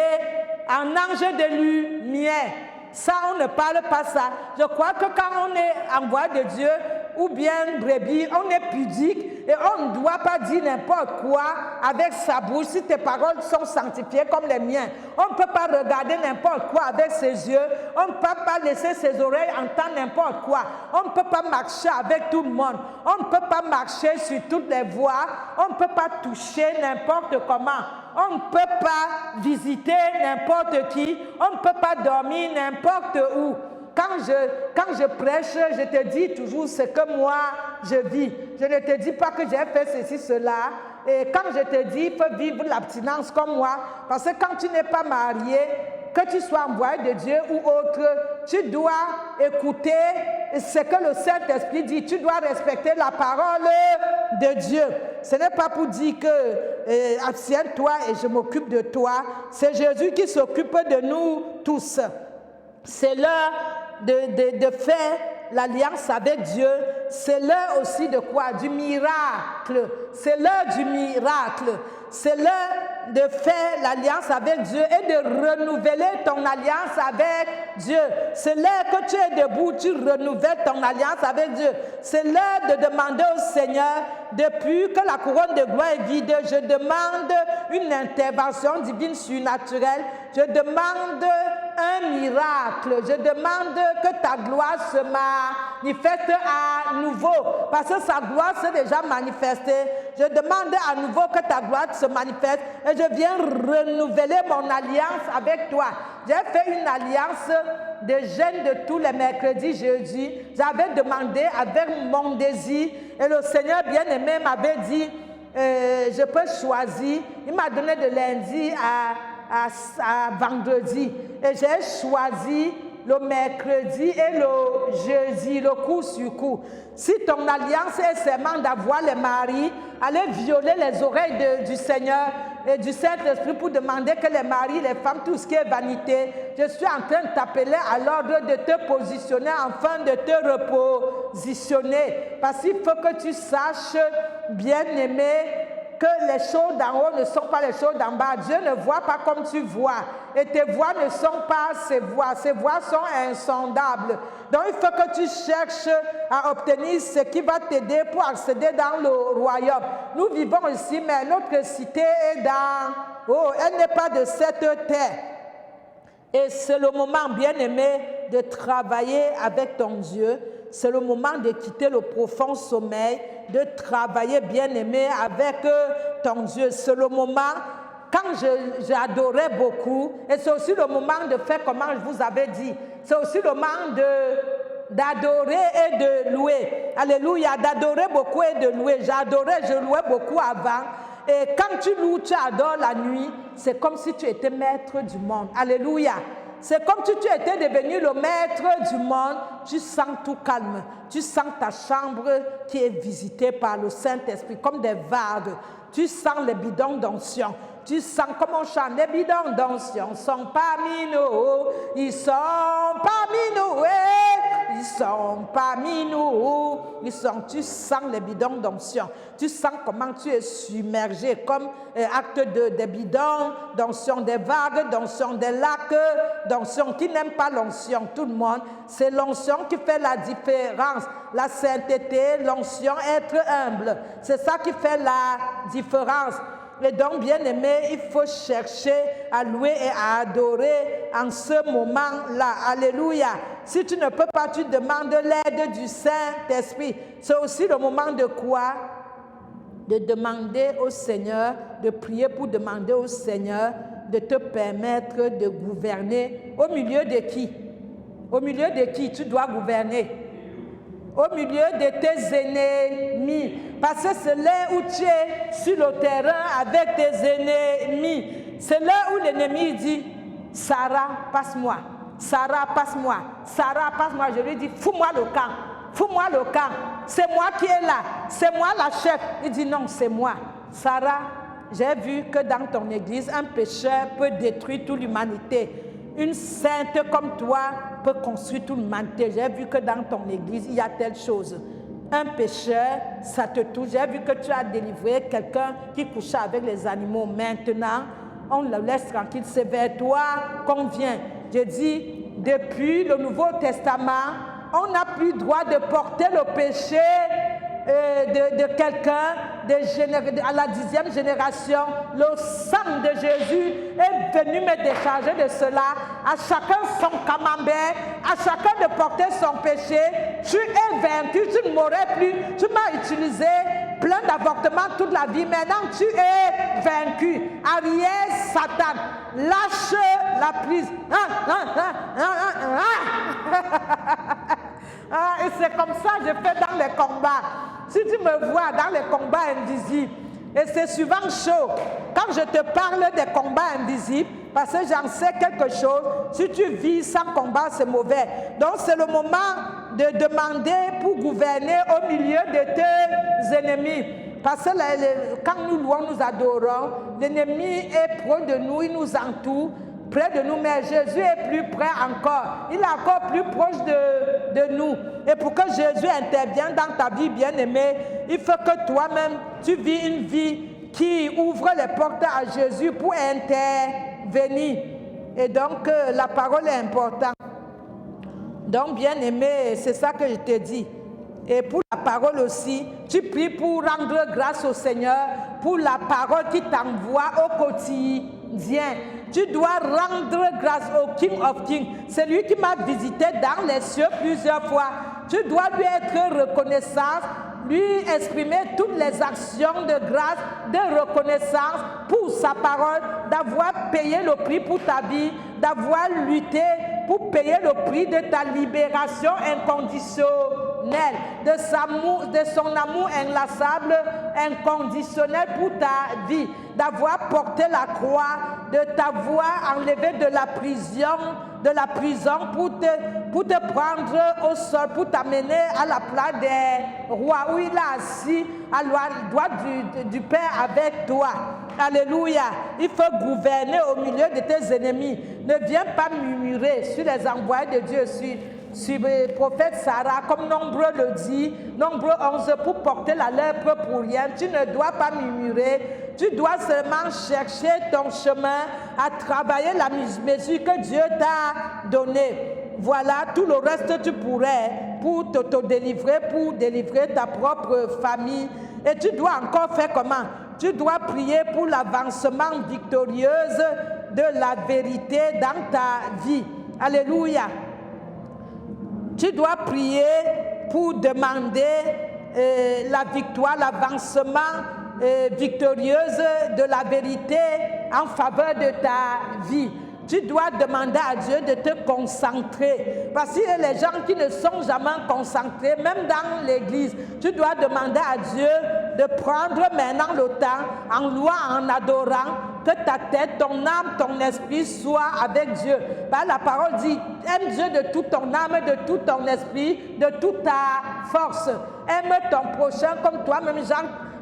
en anges de lumière. Ça, on ne parle pas ça. Je crois que quand on est envoyé de Dieu, ou bien brebis, on est pudique et on ne doit pas dire n'importe quoi avec sa bouche si tes paroles sont sanctifiées comme les miennes. On ne peut pas regarder n'importe quoi avec ses yeux. On ne peut pas laisser ses oreilles entendre n'importe quoi. On ne peut pas marcher avec tout le monde. On ne peut pas marcher sur toutes les voies. On ne peut pas toucher n'importe comment. On ne peut pas visiter n'importe qui. On ne peut pas dormir n'importe où. Quand je prêche, je te dis toujours ce que moi je vis. Je ne te dis pas que j'ai fait ceci, cela. Et quand je te dis, il faut vivre l'abstinence comme moi. Parce que quand tu n'es pas marié, que tu sois envoyé de Dieu ou autre, tu dois écouter ce que le Saint-Esprit dit. Tu dois respecter la parole de Dieu. Ce n'est pas pour dire que abstiens-toi et je m'occupe de toi. C'est Jésus qui s'occupe de nous tous. C'est l'heure de faire l'alliance avec Dieu. C'est l'heure aussi de quoi? Du miracle. C'est l'heure du miracle. C'est l'heure de faire l'alliance avec Dieu et de renouveler ton alliance avec Dieu. C'est l'heure que tu es debout, tu renouvelles ton alliance avec Dieu. C'est l'heure de demander au Seigneur, depuis que la couronne de gloire est vide, je demande une intervention divine surnaturelle. Je demande un miracle. Je demande que ta gloire se manifeste à nouveau. Parce que sa gloire s'est déjà manifestée. Je demande à nouveau que ta gloire se manifeste. Et je viens renouveler mon alliance avec toi. J'ai fait une alliance de jeûne de tous les mercredis, jeudi. J'avais demandé avec mon désir. Et le Seigneur bien-aimé m'avait dit, je peux choisir. Il m'a donné de lundi à vendredi. Et j'ai choisi le mercredi et le jeudi, le coup sur coup. Si ton alliance est seulement d'avoir les maris, allez violer les oreilles du Seigneur et du Saint-Esprit pour demander que les maris, les femmes, tout ce qui est vanité, je suis en train de t'appeler à l'ordre de te positionner afin de te repositionner. Parce qu'il faut que tu saches, bien-aimé, que les choses d'en haut ne sont pas les choses d'en bas. Dieu ne voit pas comme tu vois. Et tes voix ne sont pas ses voix. Ses voix sont insondables. Donc il faut que tu cherches à obtenir ce qui va t'aider pour accéder dans le royaume. Nous vivons ici, mais notre cité est elle n'est pas de cette terre. Et c'est le moment, bien-aimé, de travailler avec ton Dieu. C'est le moment de quitter le profond sommeil, de travailler, bien-aimé, avec ton Dieu. C'est le moment, quand j'adorais beaucoup, et c'est aussi le moment de faire comme je vous avais dit. C'est aussi le moment d'adorer et de louer. Alléluia, d'adorer beaucoup et de louer. J'adorais, je louais beaucoup avant. Et quand tu loues, tu adores la nuit, c'est comme si tu étais maître du monde. Alléluia. C'est comme si tu étais devenu le maître du monde. Tu sens tout calme. Tu sens ta chambre qui est visitée par le Saint-Esprit comme des vagues. Tu sens les bidons d'onction. Tu sens comme on chante, les bidons d'onction sont parmi nous. Ils sont parmi nous. Ils sont parmi nous. Tu sens les bidons d'onction. Tu sens comment tu es submergé comme acte des bidons d'onction, des vagues d'onction, des lacs d'onction. Qui n'aime pas l'onction? Tout le monde. C'est l'onction qui fait la différence. La sainteté, l'onction, être humble. C'est ça qui fait la différence. Et donc, bien-aimé, il faut chercher à louer et à adorer en ce moment-là. Alléluia. Si tu ne peux pas, tu demandes l'aide du Saint-Esprit. C'est aussi le moment de quoi? De demander au Seigneur, de prier pour demander au Seigneur de te permettre de gouverner. Au milieu de qui? Au milieu de qui tu dois gouverner? Au milieu de tes ennemis. Parce que c'est là où tu es sur le terrain avec tes ennemis. C'est là où l'ennemi dit, Sarah, passe-moi. Sarah, passe-moi. Sarah, passe-moi. Je lui dis, fous-moi le camp. Fous-moi le camp. C'est moi qui est là. C'est moi la chef. Il dit, non, c'est moi. Sarah, j'ai vu que dans ton église, un pécheur peut détruire toute l'humanité. Une sainte comme toi peut construire toute l'humanité. J'ai vu que dans ton église, il y a telle chose. Un pécheur, ça te touche. J'ai vu que tu as délivré quelqu'un qui couchait avec les animaux. Maintenant, on le laisse tranquille. C'est vers toi qu'on vient. Je dis, depuis le Nouveau Testament, on n'a plus le droit de porter le péché de quelqu'un à la 10e génération. Le sang de Jésus est venu me décharger de cela. À chacun son camembert, à chacun de porter son péché. Tu es vaincu, tu ne m'aurais plus. Tu m'as utilisé plein d'avortements toute la vie. Maintenant, tu es vaincu. Arrière, Satan, lâche la prise. Et c'est comme ça que je fais dans les combats. Si tu me vois dans les combats invisibles, et c'est souvent chaud, quand je te parle des combats invisibles, parce que j'en sais quelque chose, si tu vis sans combat, c'est mauvais. Donc c'est le moment de demander pour gouverner au milieu de tes ennemis. Parce que quand nous louons, nous adorons, l'ennemi est proche de nous, il nous entoure, près de nous, mais Jésus est plus près encore. Il est encore plus proche de nous. Et pour que Jésus intervienne dans ta vie, bien-aimée, il faut que toi-même, tu vis une vie qui ouvre les portes à Jésus pour intervenir. Et donc, la parole est importante. Donc, bien-aimé, c'est ça que je te dis. Et pour la parole aussi, tu pries pour rendre grâce au Seigneur, pour la parole qui t'envoie au quotidien. Tu dois rendre grâce au King of Kings. C'est lui qui m'a visité dans les cieux plusieurs fois. Tu dois lui être reconnaissant, lui exprimer toutes les actions de grâce, de reconnaissance pour sa parole, d'avoir payé le prix pour ta vie, d'avoir lutté pour payer le prix de ta libération inconditionnelle, de son amour inlassable, inconditionnel pour ta vie, d'avoir porté la croix, de t'avoir enlevé de la prison pour te prendre au sol, pour t'amener à la place des rois, où il a assis à la droite du Père avec toi. Alléluia. Il faut gouverner au milieu de tes ennemis. Ne viens pas murmurer sur les envoyés de Dieu, sur le prophète Sarah, comme Nombre le dit, Nombre 11, pour porter la lèpre pour rien. Tu ne dois pas murmurer. Tu dois seulement chercher ton chemin, à travailler la mesure que Dieu t'a donnée. Voilà, tout le reste tu pourrais pour te délivrer, pour délivrer ta propre famille. Et tu dois encore faire comment? Tu dois prier pour l'avancement victorieux de la vérité dans ta vie. Alléluia. Tu dois prier pour demander la victoire, l'avancement victorieuse de la vérité en faveur de ta vie. Tu dois demander à Dieu de te concentrer. Parce qu'il y a les gens qui ne sont jamais concentrés, même dans l'église. Tu dois demander à Dieu de prendre maintenant le temps, en louant, en adorant, que ta tête, ton âme, ton esprit soient avec Dieu. Bah, la parole dit, aime Dieu de toute ton âme, de tout ton esprit, de toute ta force. Aime ton prochain comme toi-même,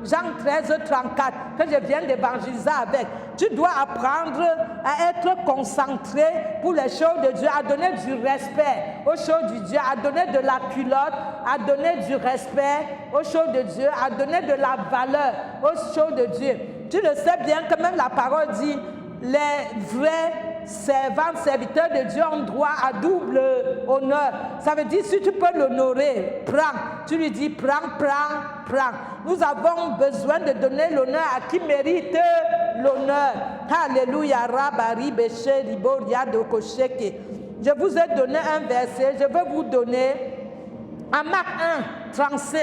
Jean 13, 34, que je viens d'évangéliser avec. Tu dois apprendre à être concentré pour les choses de Dieu, à donner du respect aux choses de Dieu, à donner de la culotte, à donner du respect aux choses de Dieu, à donner de la valeur aux choses de Dieu. Tu le sais bien que même la parole dit, les vrais servants, serviteurs de Dieu ont droit à double honneur. Ça veut dire, si tu peux l'honorer, prends. Tu lui dis, prends. Nous avons besoin de donner l'honneur à qui mérite l'honneur. Alléluia. Je vous ai donné un verset, je veux vous donner à Marc 1, 35.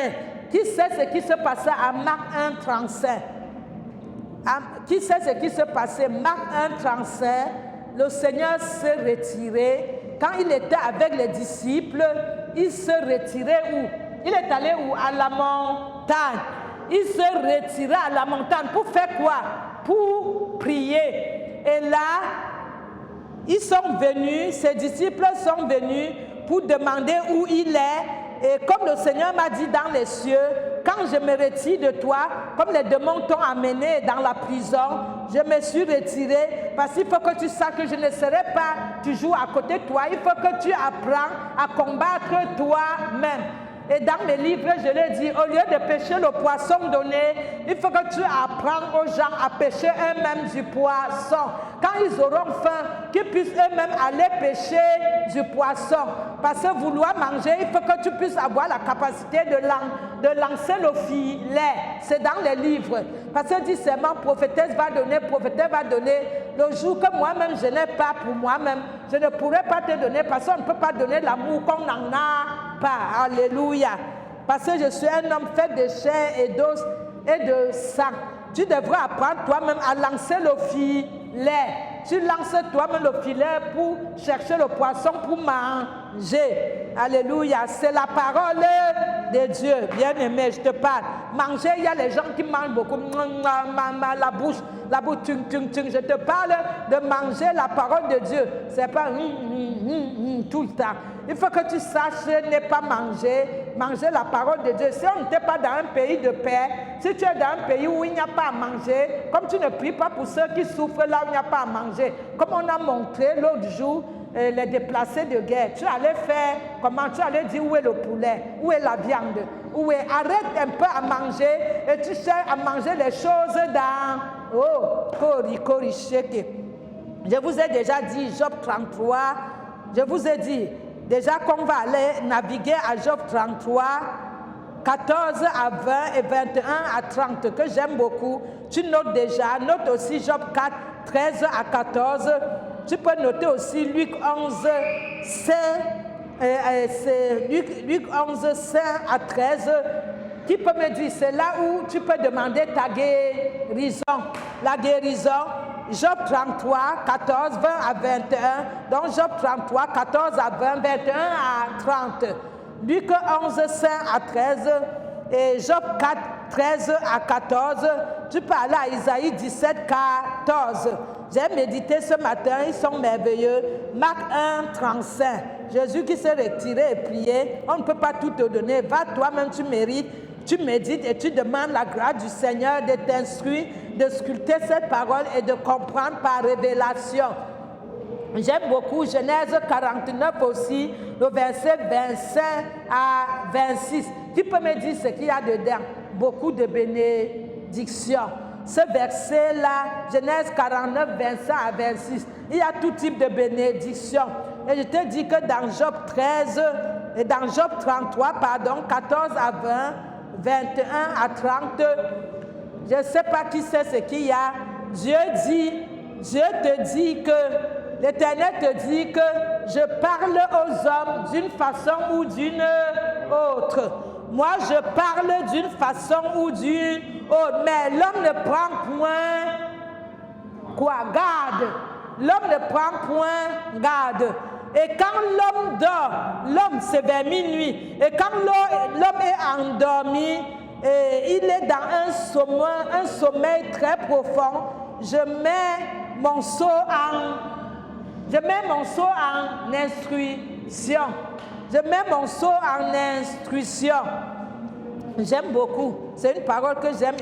Qui sait ce qui se passait à Marc 1, 35? Qui sait ce qui se passait? Marc 1, 35, le Seigneur s'est retiré. Quand il était avec les disciples, il se retirait où? Il est allé où? À la montagne. Il se retirait à la montagne pour faire quoi? Pour prier. Et là, ils sont venus, ses disciples sont venus pour demander où il est. Et comme le Seigneur m'a dit dans les cieux, quand je me retire de toi, comme les démons t'ont amené dans la prison, je me suis retiré parce qu'il faut que tu saches que je ne serai pas toujours à côté de toi. Il faut que tu apprennes à combattre toi-même. Et dans mes livres, je l'ai dit, au lieu de pêcher le poisson donné, il faut que tu apprennes aux gens à pêcher eux-mêmes du poisson. Quand ils auront faim, qu'ils puissent eux-mêmes aller pêcher du poisson. Parce que vouloir manger, il faut que tu puisses avoir la capacité de lancer le filet. C'est dans les livres. Parce que dit seulement, prophétesse va donner. Le jour que moi-même, je n'ai pas pour moi-même, je ne pourrai pas te donner parce qu'on ne peut pas donner l'amour qu'on n'en a pas. Alléluia. Parce que je suis un homme fait de chair et d'os et de sang. Tu devrais apprendre toi-même à lancer le filet. Tu lances toi-même le filet pour chercher le poisson pour manger. Alléluia. C'est la parole de Dieu. Bien-aimé, je te parle. Manger, il y a les gens qui mangent beaucoup. La bouche, je te parle de manger la parole de Dieu. Ce n'est pas tout le temps. Il faut que tu saches ne pas manger la parole de Dieu. Si on n'était pas dans un pays de paix, si tu es dans un pays où il n'y a pas à manger, comme tu ne pries pas pour ceux qui souffrent là où il n'y a pas à manger, comme on a montré l'autre jour, les déplacés de guerre, tu allais faire comment? Tu allais dire où est le poulet, où est la viande, arrête un peu à manger et tu cherches à manger les choses dans Je vous ai déjà dit Job 33, je vous ai dit déjà qu'on va aller naviguer à Job 33, 14 à 20 et 21 à 30, que j'aime beaucoup. Tu notes déjà, note aussi Job 4, 13 à 14. Tu peux noter aussi Luc 11, 5, Luc 11, 5 à 13. Qui peut me dire, c'est là où tu peux demander ta guérison. La guérison, Job 33, 14, 20 à 21. Donc Job 33, 14 à 20, 21 à 30. Luc 11, 5 à 13. Et Job 4, 13 à 14. Tu peux aller à Isaïe 17, 14. J'ai médité ce matin, ils sont merveilleux. Marc 1, 35. Jésus qui s'est retiré et prié. On ne peut pas tout te donner. Va toi-même, tu mérites. Tu médites et tu demandes la grâce du Seigneur de t'instruire, de sculpter cette parole et de comprendre par révélation. J'aime beaucoup Genèse 49 aussi, le verset 25 à 26. Tu peux me dire ce qu'il y a dedans? Beaucoup de bénédictions. Ce verset-là, Genèse 49, 25 à 26, il y a tout type de bénédictions. Et je te dis que dans Job 13, et dans Job 33, 14 à 20, 21 à 30, je ne sais pas qui sait ce qu'il y a. Dieu te dit que, l'Éternel te dit que je parle aux hommes d'une façon ou d'une autre. Moi, je parle d'une façon ou d'une autre. Mais l'homme ne prend point garde. L'homme ne prend point garde. Et quand l'homme dort, l'homme c'est vers minuit. Et quand l'homme est endormi, il est dans un sommeil très profond. je mets mon seau en instruction. Je mets mon seau en instruction. J'aime beaucoup. C'est une parole que j'aime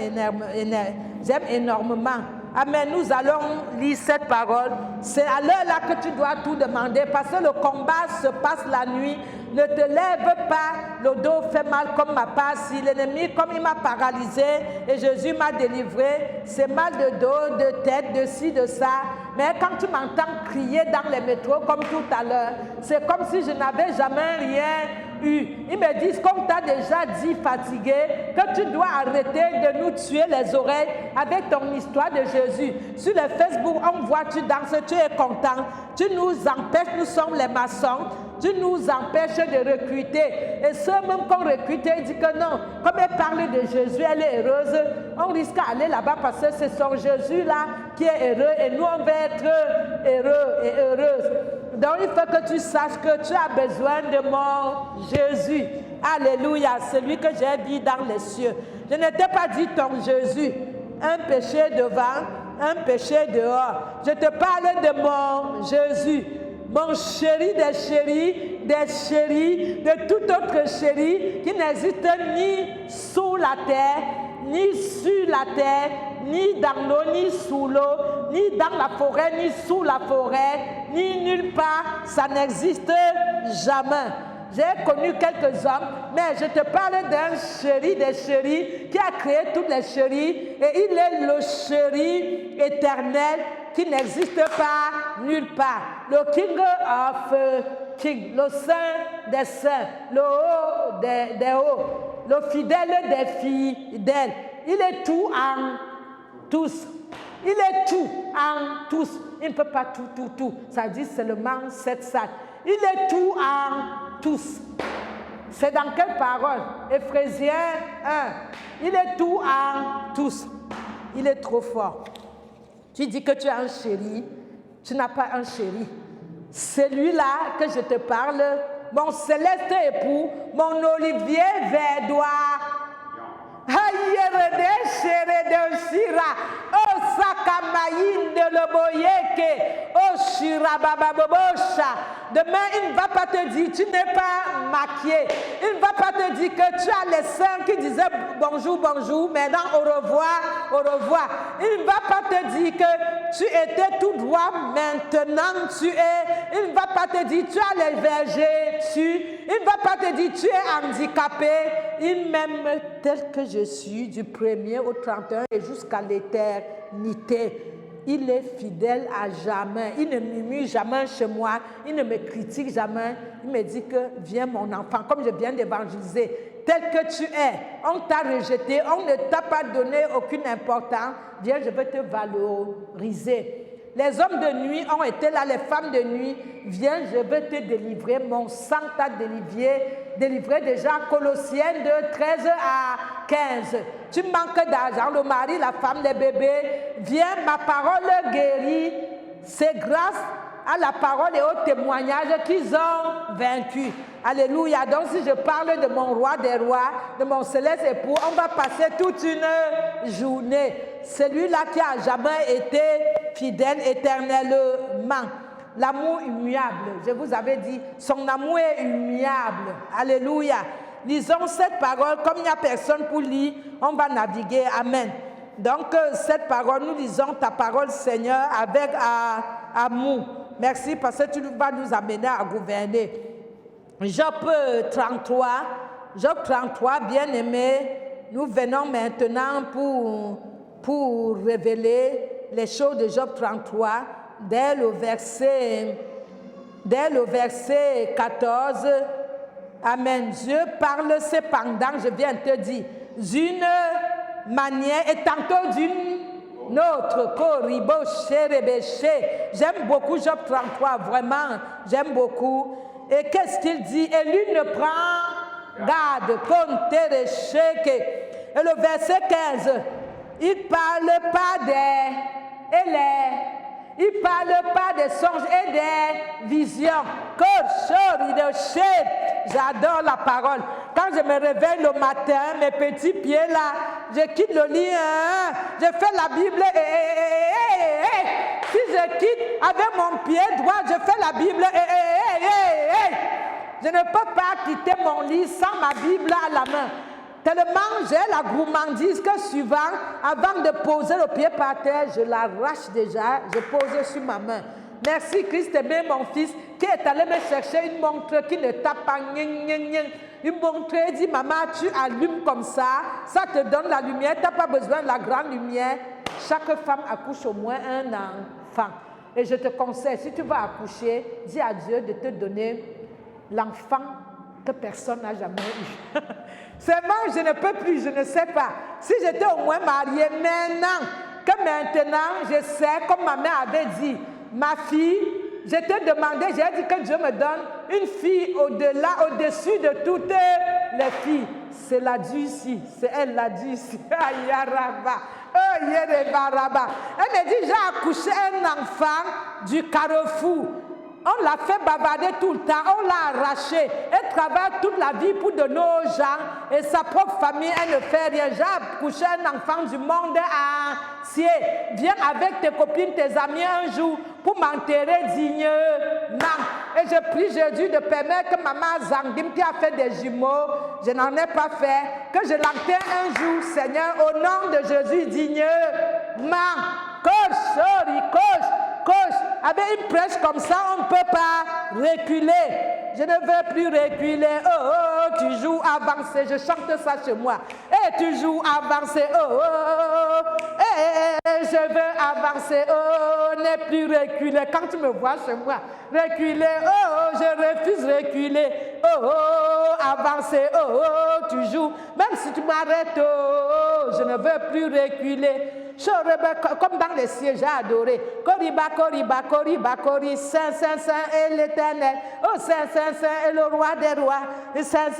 énormément. Amen. Nous allons lire cette parole. C'est à l'heure là que tu dois tout demander parce que le combat se passe la nuit. Ne te lève pas, le dos fait mal comme ma passe. Si l'ennemi, comme il m'a paralysé et Jésus m'a délivré, c'est mal de dos, de tête, de ci, de ça. Mais quand tu m'entends crier dans les métros comme tout à l'heure, c'est comme si je n'avais jamais rien eu. Ils me disent, comme tu as déjà dit, fatigué, que tu dois arrêter de nous tuer les oreilles avec ton histoire de Jésus. Sur le Facebook, on voit tu danses, tu es content. Tu nous empêches, nous sommes les maçons. Tu nous empêches de recruter. Et ceux même qu'on recrute, ils disent que non. Comme elle parle de Jésus, elle est heureuse. On risque d'aller là-bas parce que c'est son Jésus-là qui est heureux. Et nous, on va être heureux et heureuses. Donc, il faut que tu saches que tu as besoin de mon Jésus. Alléluia. Celui que j'ai dit dans les cieux. Je ne t'ai pas dit ton Jésus. Un péché devant, un péché dehors. Je te parle de mon Jésus. Mon chéri des chéris, de tout autre chéri qui n'existe ni sous la terre, ni sur la terre, ni dans l'eau, ni sous l'eau, ni dans la forêt, ni sous la forêt, ni nulle part. Ça n'existe jamais. J'ai connu quelques hommes, mais je te parle d'un chéri des chéris qui a créé toutes les chéris et il est le chéri éternel qui n'existe pas nulle part. Le King of Kings, le Saint des saints, le haut des hauts, le fidèle des fidèles. Il est tout en tous. Il est tout en tous. Il ne peut pas tout. Ça dit seulement cette salle. Il est tout en tous. C'est dans quelle parole? Éphésiens 1. Il est tout en tous. Il est trop fort. Tu dis que tu as un chéri. Tu n'as pas un chéri. Celui-là que je te parle, mon céleste époux, mon Olivier verdois. Demain, il ne va pas te dire, tu n'es pas maquillé. Il ne va pas te dire que tu as les seins qui disaient bonjour, bonjour, maintenant au revoir, au revoir. Il ne va pas te dire que tu étais tout droit, maintenant tu es. Il ne va pas te dire, tu as les vergers, il ne va pas te dire, tu es handicapé. Il m'aime tel que je suis, du 1er au 31 et jusqu'à l'éternité. Il est fidèle à jamais. Il ne murmure jamais chez moi. Il ne me critique jamais. Il me dit que viens mon enfant, comme je viens d'évangéliser, tel que tu es. On t'a rejeté, on ne t'a pas donné aucune importance. Viens, je vais te valoriser. Les hommes de nuit ont été là, les femmes de nuit. Viens, je vais te délivrer. Mon sang t'a délivré déjà. Colossiens 2, 13 à 15. Tu manques d'argent, le mari, la femme, les bébés. Viens, ma parole guérit. C'est grâce à la parole et au témoignage qu'ils ont vaincu. Alléluia. Donc si je parle de mon roi des rois, de mon céleste époux, on va passer toute une journée. Celui-là qui a jamais été fidèle éternellement. L'amour immuable. Je vous avais dit, son amour est immuable. Alléluia. Lisons cette parole. Comme il n'y a personne pour lire, on va naviguer. Amen. Donc cette parole, nous lisons ta parole, Seigneur, avec amour. Merci parce que tu vas nous amener à gouverner. Job 33, bien-aimé, nous venons maintenant pour révéler les choses de Job 33 dès le verset 14. Amen. Dieu parle cependant, je viens te dire, d'une manière et tantôt d'une autre. J'aime beaucoup Job 33, vraiment, j'aime beaucoup. Et qu'est-ce qu'il dit? Et lui ne prend garde contre les chèques. Et le verset 15, il ne parle pas il ne parle pas des songes et des visions. J'adore la parole. Quand je me réveille le matin, mes petits pieds là, je quitte le lit, je fais la Bible et Si je quitte avec mon pied droit, je fais la Bible. Je ne peux pas quitter mon lit sans ma Bible à la main. Tellement j'ai la gourmandise que souvent, avant de poser le pied par terre, je l'arrache déjà, je pose sur ma main. Merci Christ aimé, mon fils, qui est allé me chercher une montre qui ne tape pas. Une montre, il dit, maman, tu allumes comme ça te donne la lumière, tu n'as pas besoin de la grande lumière. Chaque femme accouche au moins un enfant. Et je te conseille, si tu vas accoucher, dis à Dieu de te donner l'enfant que personne n'a jamais eu. Seulement, je ne peux plus, je ne sais pas. Si j'étais au moins mariée maintenant, je sais, comme ma mère avait dit, ma fille, je t'ai demandé, j'ai dit que Dieu me donne une fille au-delà, au-dessus de toutes les filles. C'est la Dieu ici, c'est elle la Dieu ici. Elle me dit, j'ai accouché un enfant du Carrefour. On l'a fait bavarder tout le temps, on l'a arraché. Elle travaille toute la vie pour de nos gens et sa propre famille, elle ne fait rien. J'ai accouché un enfant du monde entier. Viens avec tes copines, tes amis un jour pour m'enterrer dignement. Et je prie Jésus de permettre que maman Zandim, qui a fait des jumeaux, je n'en ai pas fait, que je l'enterre un jour, Seigneur, au nom de Jésus dignement. Coche, avec une prêche comme ça, on ne peut pas reculer. Je ne veux plus reculer. Oh, tu joues avancé. Je chante ça chez moi. Et tu joues avancé. Je veux avancer. Oh, ne plus reculer. Quand tu me vois chez moi, reculer. Oh, je refuse reculer. Oh, avancer. Oh, tu joues. Même si tu m'arrêtes, oh, je ne veux plus reculer. Comme dans les cieux, j'ai adoré. Cori, Saint, est l'Éternel. Oh, Saint, est le roi des rois. Saint,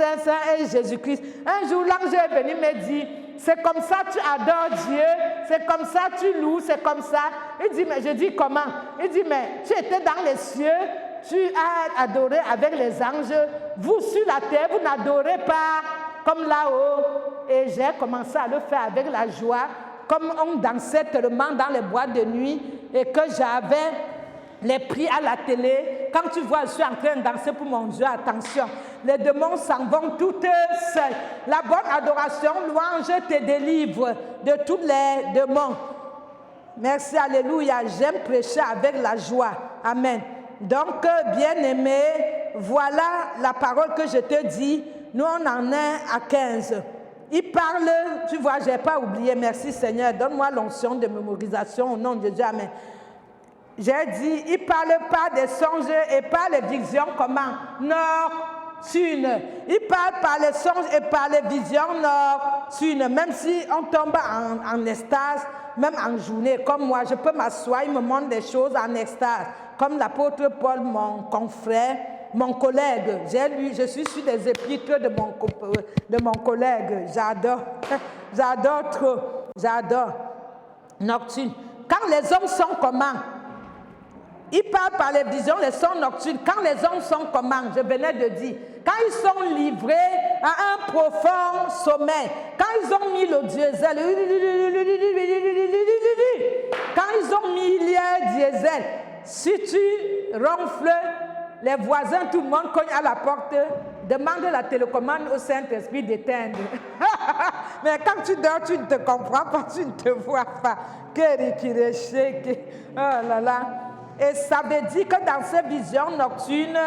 est Jésus-Christ. Un jour, l'ange est venu me dire, c'est comme ça tu adores Dieu, c'est comme ça tu loues, c'est comme ça. Il dit, mais je dis comment? Il dit, mais tu étais dans les cieux, tu as adoré avec les anges. Vous, sur la terre, vous n'adorez pas comme là-haut. Et j'ai commencé à le faire avec la joie. Comme on dansait tellement dans les boîtes de nuit et que j'avais les prix à la télé, quand tu vois, je suis en train de danser pour mon Dieu, attention, les démons s'en vont toutes seules. La bonne adoration, louange te délivre de tous les démons. Merci, alléluia, j'aime prêcher avec la joie. Amen. Donc, bien-aimé, voilà la parole que je te dis. Nous, on en est à 15. Il parle, tu vois, je n'ai pas oublié, merci Seigneur, donne-moi l'onction de mémorisation au nom de Dieu, amen. J'ai dit, il ne parle pas des songes et pas les visions, comment? Nocturnes. Il parle par les songes et par les visions nocturnes, même si on tombe en extase, même en journée, comme moi, je peux m'asseoir, il me montre des choses en extase, comme l'apôtre Paul, mon confrère, mon collègue, j'ai lu, je suis sur des épîtres de mon collègue, j'adore trop, j'adore. Nocturne. Quand les hommes sont comment? Il parle par les visions, les sons nocturnes. Quand les hommes sont comment? Je venais de dire. Quand ils sont livrés à un profond sommeil. Quand ils ont mis le diesel. Quand ils ont mis le diesel. Si tu ronfles, les voisins, tout le monde cogne à la porte, demande la télécommande au Saint-Esprit d'éteindre. Mais quand tu dors, tu ne te comprends pas, tu ne te vois pas. Oh là là. Et ça veut dire que dans ces visions nocturnes,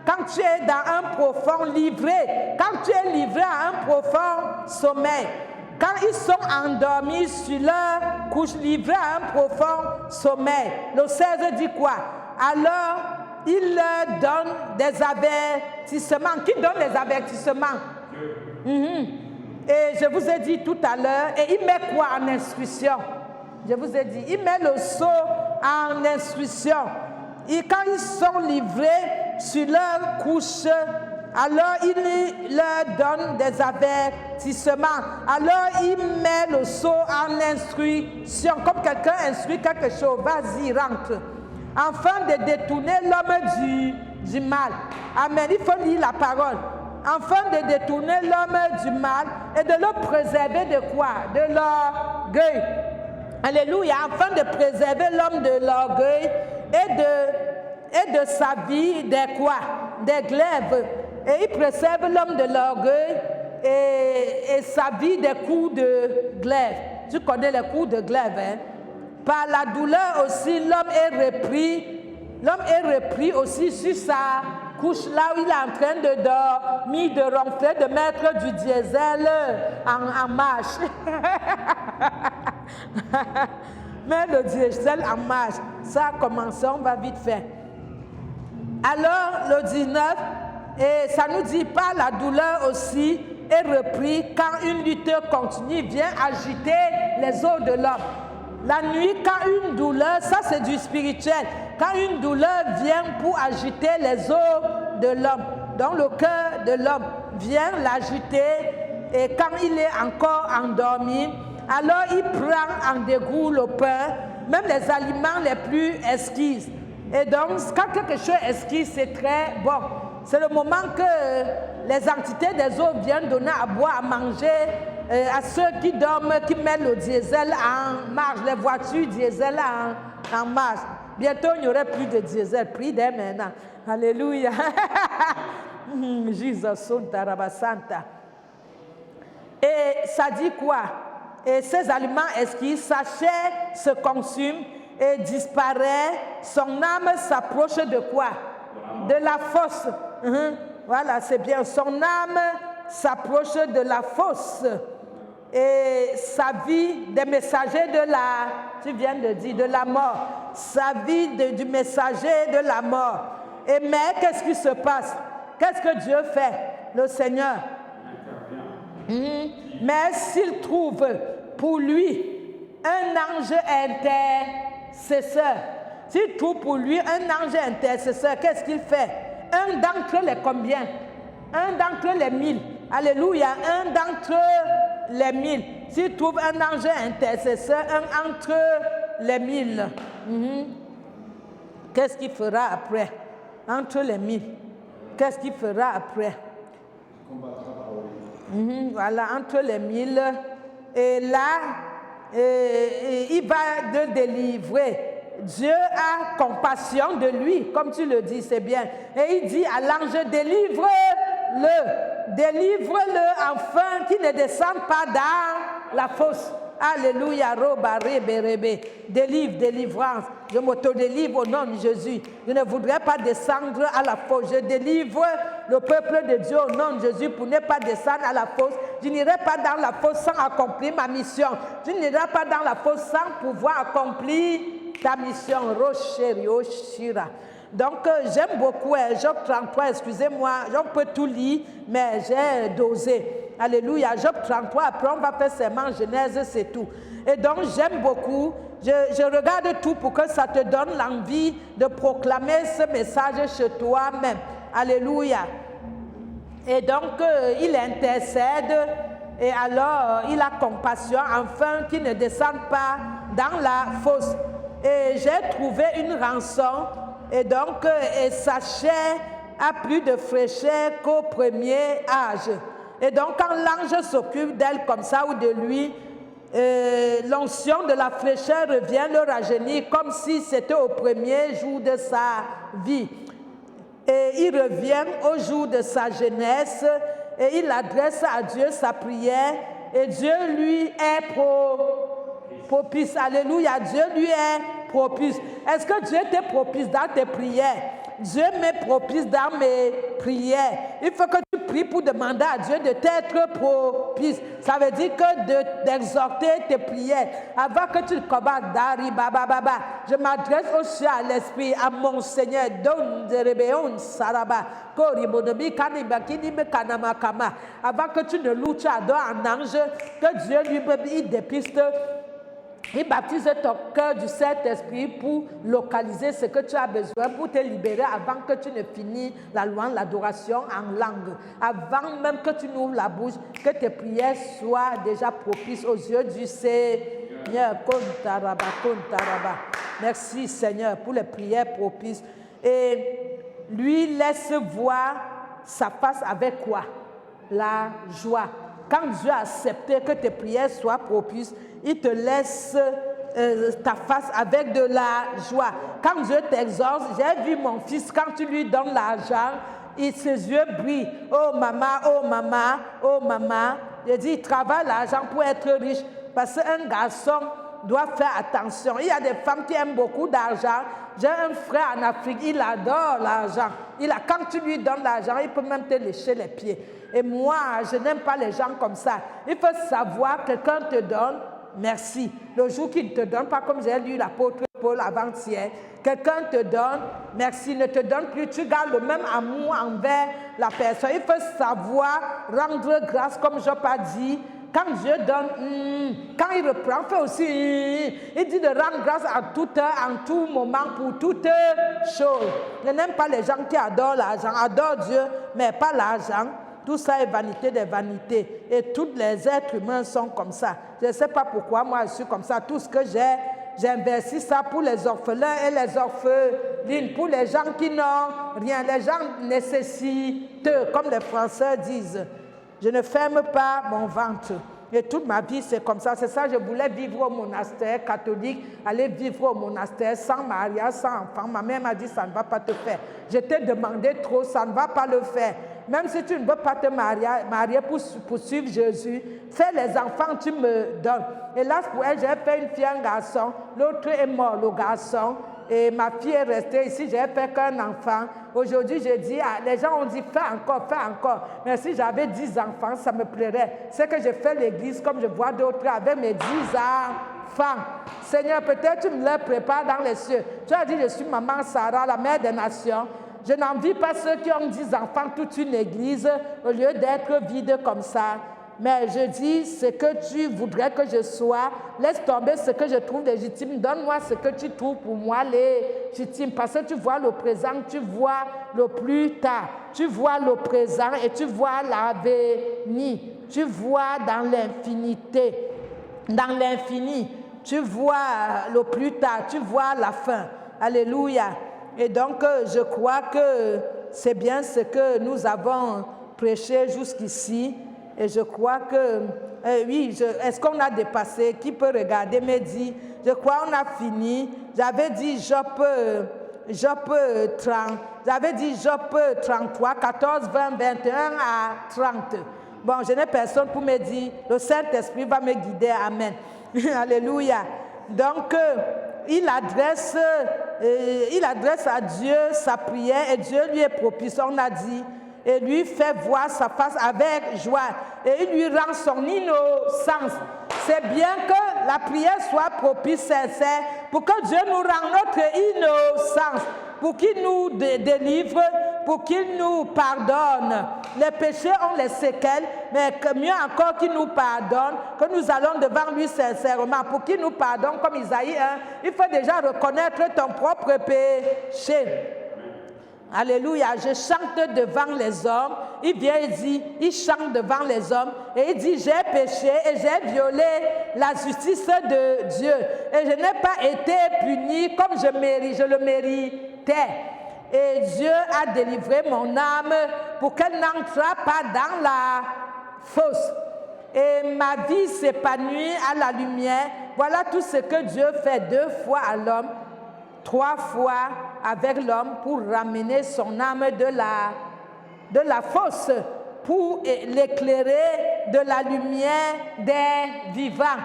quand tu es dans un profond livré, quand tu es livré à un profond sommeil, quand ils sont endormis sur leur couche, livrés à un profond sommeil, le 16 dit quoi? Alors, il leur donne des avertissements. Qui donne des avertissements? Et je vous ai dit tout à l'heure, et il met quoi en instruction? Je vous ai dit, il met le sceau en instruction. Et quand ils sont livrés sur leur couche, alors il leur donne des avertissements. Alors il met le sceau en instruction. Comme quelqu'un instruit quelque chose, vas-y, rentre. Afin de détourner l'homme du mal. Amen. Il faut lire la parole. Afin de détourner l'homme du mal et de le préserver de quoi? De l'orgueil. Alléluia, afin de préserver l'homme de l'orgueil et de sa vie des quoi? Des glaives. Et il préserve l'homme de l'orgueil et sa vie des coups de glaive. Tu connais les coups de glaive, hein? Par la douleur aussi, l'homme est repris aussi sur sa couche, là où il est en train de dormir, de ronfler, de mettre du diesel en marche. Mais le diesel en marche, ça a commencé, on va vite faire. Alors, le 19, et ça nous dit, par la douleur aussi est repris quand une lutte continue vient agiter les os de l'homme. La nuit, quand une douleur, ça c'est du spirituel, quand une douleur vient pour agiter les os de l'homme, dans le cœur de l'homme, vient l'agiter, et quand il est encore endormi, alors il prend en dégoût le pain, même les aliments les plus exquis. Et donc, quand quelque chose est exquis, c'est très bon. C'est le moment que les entités des eaux viennent donner à boire, à manger à ceux qui dorment, qui mettent le diesel en marche, les voitures diesel en marche. Bientôt, il n'y aurait plus de diesel, plus dès maintenant. Alléluia. Jesus, Santa Santa. Et ça dit quoi? Et ces aliments exquis, sa chair se consume et disparaît. Son âme s'approche de quoi? De la fosse. Voilà, c'est bien. Son âme s'approche de la fosse. Et sa vie des messagers de la, tu viens de dire, de la mort. Sa vie du messager de la mort. Et mais qu'est-ce qui se passe? Qu'est-ce que Dieu fait? Le Seigneur. Mais s'il trouve pour lui un ange intercesseur, s'il trouve pour lui un ange intercesseur, qu'est-ce qu'il fait? Un d'entre les combien? Un d'entre les 1000. Alléluia, un d'entre les 1000. S'il trouve un ange intercesseur, un entre les 1000. Qu'est-ce qu'il fera après? Entre les 1000. Qu'est-ce qu'il fera après? Voilà, entre les 1000. Et là, il va le délivrer. Dieu a compassion de lui, comme tu le dis, c'est bien. Et il dit à l'ange, délivre-le afin qu'il ne descende pas dans la fosse. Alléluia, roba, rebe. Délivrance. Je m'auto-délivre au nom de Jésus. Je ne voudrais pas descendre à la fosse. Je délivre le peuple de Dieu au nom de Jésus pour ne pas descendre à la fosse. Je n'irai pas dans la fosse sans accomplir ma mission. Je n'irai pas dans la fosse sans pouvoir accomplir ta mission. Roshira. Donc, j'aime beaucoup Job 33, excusez-moi, on peut tout lire, mais j'ai dosé. Alléluia, Job 33, après on va faire seulement Genèse, c'est tout. Et donc, j'aime beaucoup, je regarde tout pour que ça te donne l'envie de proclamer ce message chez toi-même. Alléluia. Et donc, il intercède, et alors, il a compassion, afin qu'il ne descende pas dans la fosse. Et j'ai trouvé une rançon. Et donc, sa chair a plus de fraîcheur qu'au premier âge. Et donc, quand l'ange s'occupe d'elle comme ça ou de lui, l'onction de la fraîcheur revient le rajeunir comme si c'était au premier jour de sa vie. Et il revient au jour de sa jeunesse et il adresse à Dieu sa prière et Dieu lui est propice. Alléluia, Dieu lui est propice. Est-ce que Dieu t'est propice dans tes prières? Dieu m'est propice dans mes prières. Il faut que tu pries pour demander à Dieu de t'être propice. Ça veut dire que d'exhorter tes prières. Avant que tu commences, je m'adresse aussi à l'Esprit, à mon Seigneur. Avant que tu ne loues, tu adores un ange, que Dieu lui-même il dépiste. Il baptise ton cœur du Saint-Esprit pour localiser ce que tu as besoin, pour te libérer avant que tu ne finisses la louange, l'adoration en langue. Avant même que tu n'ouvres la bouche, que tes prières soient déjà propices aux yeux du Seigneur. Merci Seigneur pour les prières propices. Et lui laisse voir sa face avec quoi? La joie. Quand Dieu a accepté que tes prières soient propices, il te laisse ta face avec de la joie. Quand Dieu t'exauce, j'ai vu mon fils, quand tu lui donnes l'argent, ses yeux brillent. Oh maman, oh maman, oh maman. Je dis, il travaille l'argent pour être riche. Parce qu'un garçon doit faire attention. Il y a des femmes qui aiment beaucoup d'argent. J'ai un frère en Afrique, il adore l'argent. Quand tu lui donnes l'argent, il peut même te lécher les pieds. Et moi, je n'aime pas les gens comme ça. Il faut savoir que quelqu'un te donne, merci. Le jour qu'il ne te donne pas, comme j'ai lu l'apôtre Paul avant-hier, quelqu'un te donne, merci, ne te donne plus, tu gardes le même amour envers la personne. Il faut savoir rendre grâce, comme Job a dit. Quand Dieu donne, quand il reprend, fait aussi, il dit de rendre grâce à toute heure, en tout moment, pour toute chose. Je n'aime pas les gens qui adorent l'argent, adorent Dieu, mais pas l'argent. Tout ça est vanité des vanités. Et tous les êtres humains sont comme ça. Je ne sais pas pourquoi moi je suis comme ça. Tout ce que j'ai investi ça pour les orphelins et les orphelines, pour les gens qui n'ont rien, les gens nécessiteux, comme les Français disent. Je ne ferme pas mon ventre. Et toute ma vie, c'est comme ça. C'est ça, je voulais vivre au monastère catholique, aller vivre au monastère sans mariage, sans enfant. Ma mère m'a dit, ça ne va pas te faire. Je t'ai demandé trop, ça ne va pas le faire. Même si tu ne veux pas te marier pour suivre Jésus, fais les enfants, tu me donnes. Et là, pour elle, j'ai fait une fille, un garçon. L'autre est mort, le garçon. Et ma fille est restée ici, j'ai fait qu'un enfant. Aujourd'hui, je dis, les gens ont dit, fais encore. Mais si j'avais 10 enfants, ça me plairait. C'est que je fais l'église comme je vois d'autres avec mes 10 enfants. Seigneur, peut-être tu me les prépares dans les cieux. Tu as dit, je suis maman Sarah, la mère des nations. Je n'envie pas ceux qui ont 10 enfants, toute une église, au lieu d'être vide comme ça. Mais je dis, ce que tu voudrais que je sois, laisse tomber ce que je trouve légitime, donne-moi ce que tu trouves pour moi légitime, parce que tu vois le présent, tu vois le plus tard, tu vois le présent et tu vois l'avenir, tu vois dans l'infinité, dans l'infini, tu vois le plus tard, tu vois la fin. Alléluia. Et donc, je crois que c'est bien ce que nous avons prêché jusqu'ici. Et je crois que, oui, est-ce qu'on a dépassé? Qui peut regarder, me dit, je crois qu'on a fini. J'avais dit Job 33, 14, 20, 21 à 30. Bon, je n'ai personne pour me dire, le Saint-Esprit va me guider, amen. Alléluia. Donc, il adresse à Dieu sa prière et Dieu lui est propice, on a dit. Et lui fait voir sa face avec joie. Et il lui rend son innocence. C'est bien que la prière soit propice, sincère, pour que Dieu nous rende notre innocence, pour qu'il nous délivre, pour qu'il nous pardonne. Les péchés ont les séquelles, mais mieux encore qu'il nous pardonne, que nous allons devant lui sincèrement, pour qu'il nous pardonne, comme Isaïe 1, il faut déjà reconnaître ton propre péché. Alléluia, je chante devant les hommes. Il vient et dit, il chante devant les hommes et il dit, j'ai péché et j'ai violé la justice de Dieu. Et je n'ai pas été puni comme je le méritais. Et Dieu a délivré mon âme pour qu'elle n'entre pas dans la fosse. Et ma vie s'épanouit à la lumière. Voilà tout ce que Dieu fait 2 fois à l'homme. 3 fois avec l'homme pour ramener son âme de la fosse, pour l'éclairer de la lumière des vivants.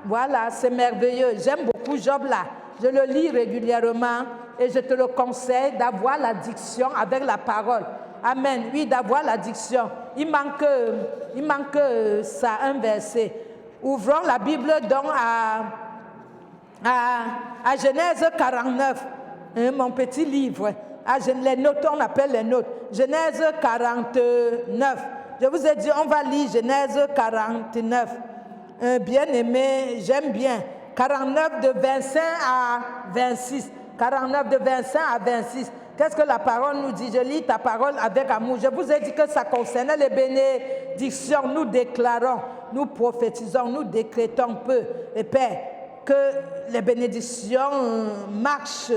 Voilà, c'est merveilleux. J'aime beaucoup Job là. Je le lis régulièrement et je te le conseille d'avoir la diction avec la parole. Amen. Oui, d'avoir la diction. Il manque ça, un verset. Ouvrons la Bible donc à Genèse 49, mon petit livre. Les notes, on appelle les notes. Genèse 49. Je vous ai dit, on va lire Genèse 49. Bien aimé, j'aime bien. 49 de 25 à 26. 49 de 25 à 26. Qu'est-ce que la parole nous dit? Je lis ta parole avec amour. Je vous ai dit que ça concernait les bénédictions. Nous déclarons, nous prophétisons, nous décrétons peu. Et Père, que les bénédictions marchent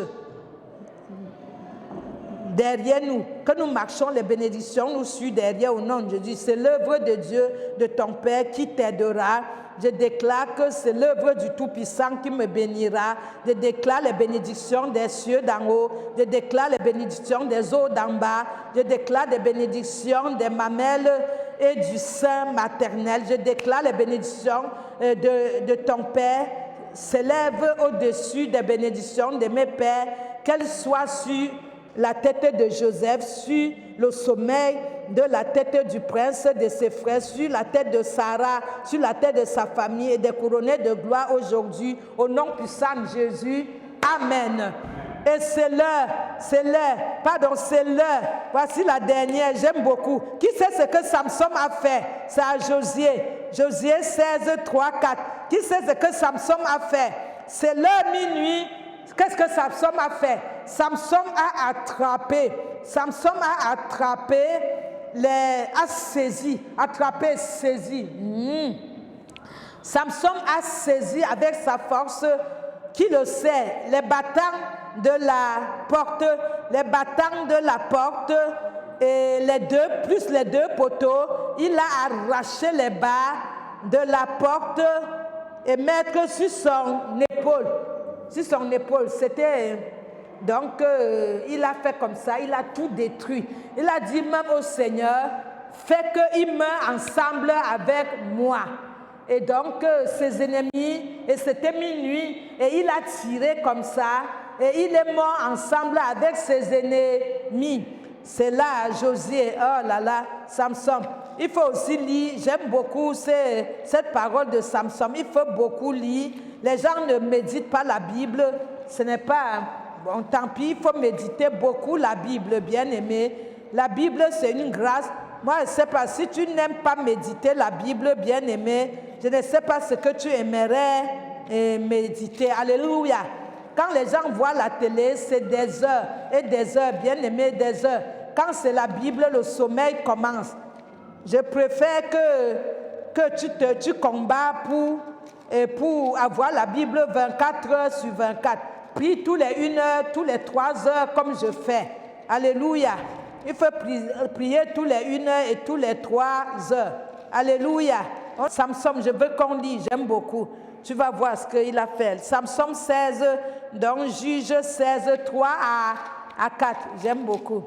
derrière nous, que nous marchons, les bénédictions nous suivent derrière au nom de Jésus. C'est l'œuvre de Dieu, de ton Père qui t'aidera. Je déclare que c'est l'œuvre du Tout-Puissant qui me bénira. Je déclare les bénédictions des cieux d'en haut. Je déclare les bénédictions des eaux d'en bas. Je déclare les bénédictions des mamelles et du sein maternel. Je déclare les bénédictions de ton Père s'élève au-dessus des bénédictions de mes pères, qu'elles soient sur la tête de Joseph, sur le sommeil de la tête du prince, de ses frères, sur la tête de Sarah, sur la tête de sa famille et des couronnés de gloire aujourd'hui, au nom puissant de Jésus. Amen. Et c'est l'heure. Voici la dernière, j'aime beaucoup. Qui sait ce que Samson a fait? C'est à Josué. Josué 16, 3, 4. Qui sait ce que Samson a fait? C'est l'heure minuit. Qu'est-ce que Samson a fait? Samson a attrapé, saisi. Samson a saisi avec sa force, qui le sait, les battants de la porte et les deux poteaux. Il a arraché les barres de la porte et mettre sur son épaule. C'était... Donc, il a fait comme ça, il a tout détruit. Il a dit même au Seigneur, fais qu'ils meurent ensemble avec moi. Et donc, ses ennemis, et c'était minuit, et il a tiré comme ça, et il est mort ensemble avec ses ennemis. C'est là, Josué, oh là là, Samson. Il faut aussi lire, j'aime beaucoup cette parole de Samson, il faut beaucoup lire. Les gens ne méditent pas la Bible, ce n'est pas... Bon, tant pis, il faut méditer beaucoup la Bible, bien-aimé. La Bible, c'est une grâce. Moi, je ne sais pas, si tu n'aimes pas méditer la Bible, bien-aimé, je ne sais pas ce que tu aimerais méditer. Alléluia. Quand les gens voient la télé, c'est des heures et des heures, bien-aimé, des heures. Quand c'est la Bible, le sommeil commence. Je préfère que tu combats pour avoir la Bible 24 heures sur 24. Prie tous les 1 heure, tous les 3 heures, comme je fais. Alléluia. Il faut prier tous les 1 heure et tous les 3 heures. Alléluia. Oh, Samson, je veux qu'on lise, j'aime beaucoup. Tu vas voir ce qu'il a fait. Samson 16, donc Juge 16, 3 à 4. J'aime beaucoup.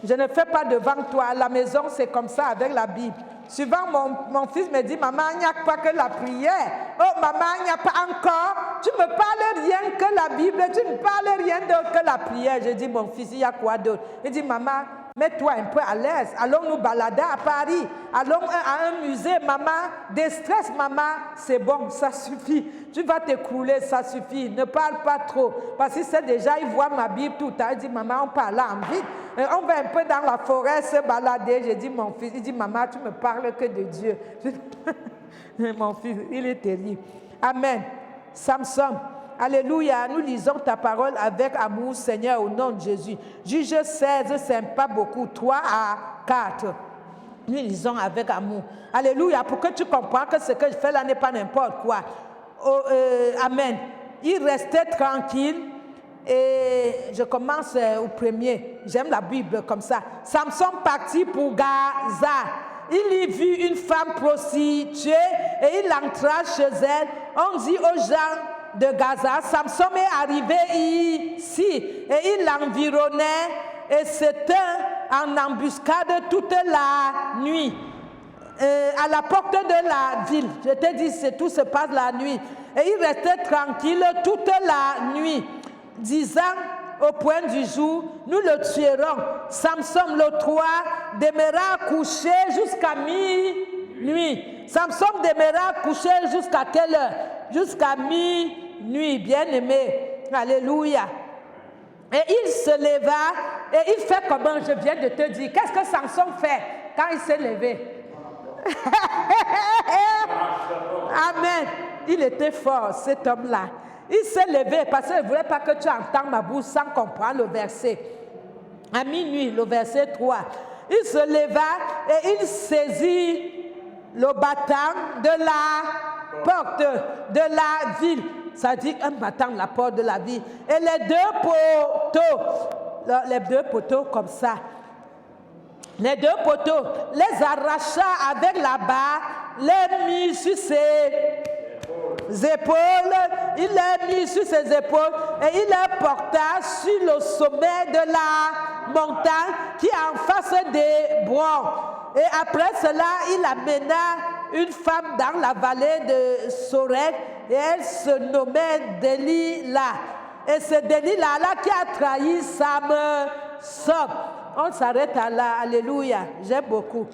Je ne fais pas devant toi. À la maison, c'est comme ça avec la Bible. Souvent, mon fils me dit, maman, il n'y a pas que la prière. Oh, maman, il n'y a pas encore. Tu ne me parles rien que la Bible. Tu ne parles rien d'autre que la prière. Je dis, mon fils, il y a quoi d'autre? Il dit, maman, mets-toi un peu à l'aise. Allons nous balader à Paris. Allons à un musée, maman. Déstresse, maman. C'est bon, ça suffit. Tu vas t'écrouler, ça suffit. Ne parle pas trop. Parce que c'est déjà, il voit ma Bible tout le temps. Il dit, maman, on parle en vite. On va un peu dans la forêt se balader. J'ai dit, mon fils, il dit, maman, tu me parles que de Dieu. Mon fils, il est terrible. Amen. Samson. Alléluia, nous lisons ta parole avec amour, Seigneur, au nom de Jésus. Juge 16, c'est pas beaucoup, 3 à 4. Nous lisons avec amour. Alléluia, pour que tu comprennes que ce que je fais là n'est pas n'importe quoi. Oh, amen. Il restait tranquille et je commence au premier. J'aime la Bible comme ça. Samson partit pour Gaza. Il y vit une femme prostituée et il entra chez elle. On dit aux gens de Gaza, Samson est arrivé ici et il l'environnait et c'était en embuscade toute la nuit à la porte de la ville. Je te dis, tout se passe la nuit. Et il restait tranquille toute la nuit, disant au point du jour, nous le tuerons. Samson le 3 demeura couché jusqu'à minuit. Samson demeura couché jusqu'à quelle heure? Jusqu'à minuit, bien-aimé. Alléluia. Et il se leva et il fait comment je viens de te dire. Qu'est-ce que Samson fait quand il s'est levé? Amen. Il était fort, cet homme-là. Il s'est levé parce qu'il ne voulait pas que tu entends ma bouche sans comprendre le verset. À minuit, le verset 3. Il se leva et il saisit le battant de la porte de la ville. Ça dit un battant de la porte de la ville. Et les deux poteaux les 2 poteaux comme ça. Les 2 poteaux, les arracha avec la barre, les mit sur ses épaules, il les mit sur ses épaules et il les porta sur le sommet de la montagne qui est en face des bois. Et après cela, il amena une femme dans la vallée de Sorek et elle se nommait Delilah. Et c'est Delilah là qui a trahi Samson. On s'arrête à là. Alléluia. J'aime beaucoup.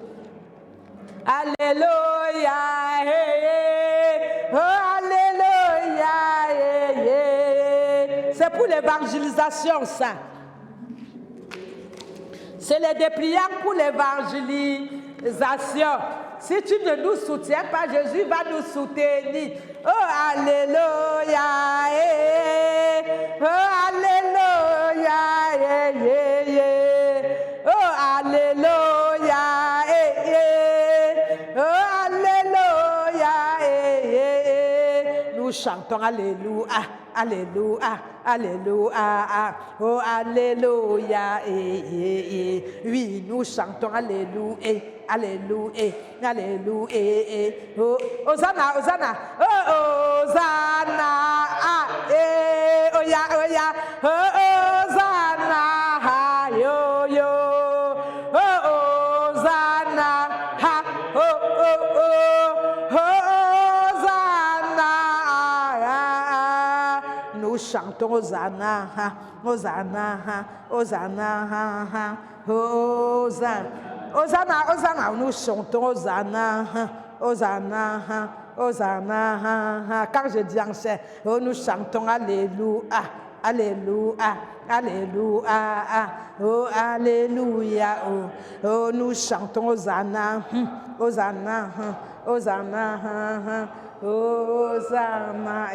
Alléluia. Hey, hey. Oh, alléluia. Hey, hey. C'est pour l'évangélisation, ça. C'est les dépliants pour l'évangélisation. Si tu ne nous soutiens pas, Jésus va nous soutenir. Oh, alléluia. Hey. Oh, alléluia. Hey, hey, hey. Oh, alléluia, eh, eh. Oh, alléluia, eh, eh. Nous chantons alléluia, alléluia, alléluia. Oh, alléluia, eh, eh, eh. Oui, nous chantons alléluia, alléluia, alléluia. Oh, Hosanna, Hosanna, oh, Hosanna, ah, eh, oh, ya, oh, ya, oh, Hosanna, ah, yo, yo. Nous chantons Hosanna, Hosanna, Hosanna, Hosanna, Hosanna, Hosanna. Nous chantons Hosanna, Hosanna, Hosanna. Quand je dis en chair, oh, nous chantons Alléluia, Alléluia, Alléluia, oh, Alléluia, oh, oh, nous chantons Hosanna, Hosanna, Hosanna, Hosanna,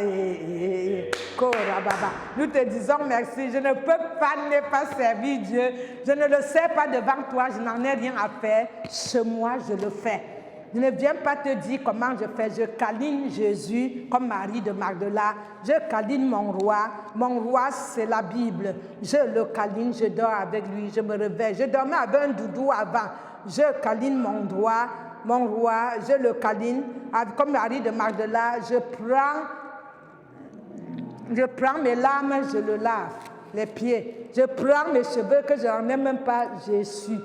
Korababa. Nous te disons merci. Je ne peux pas ne pas servir Dieu. Je ne le sais pas devant toi. Je n'en ai rien à faire. Chez moi, je le fais. Je ne viens pas te dire comment je fais. Je câline Jésus comme Marie de Magdala. Je câline mon roi. Mon roi, c'est la Bible. Je le câline, je dors avec lui, je me réveille. Je dormais avec un doudou avant. Je câline mon roi, je le câline. Comme Marie de Magdala, je prends mes larmes, je le lave, les pieds. Je prends mes cheveux que je n'en ai même pas, Jésus.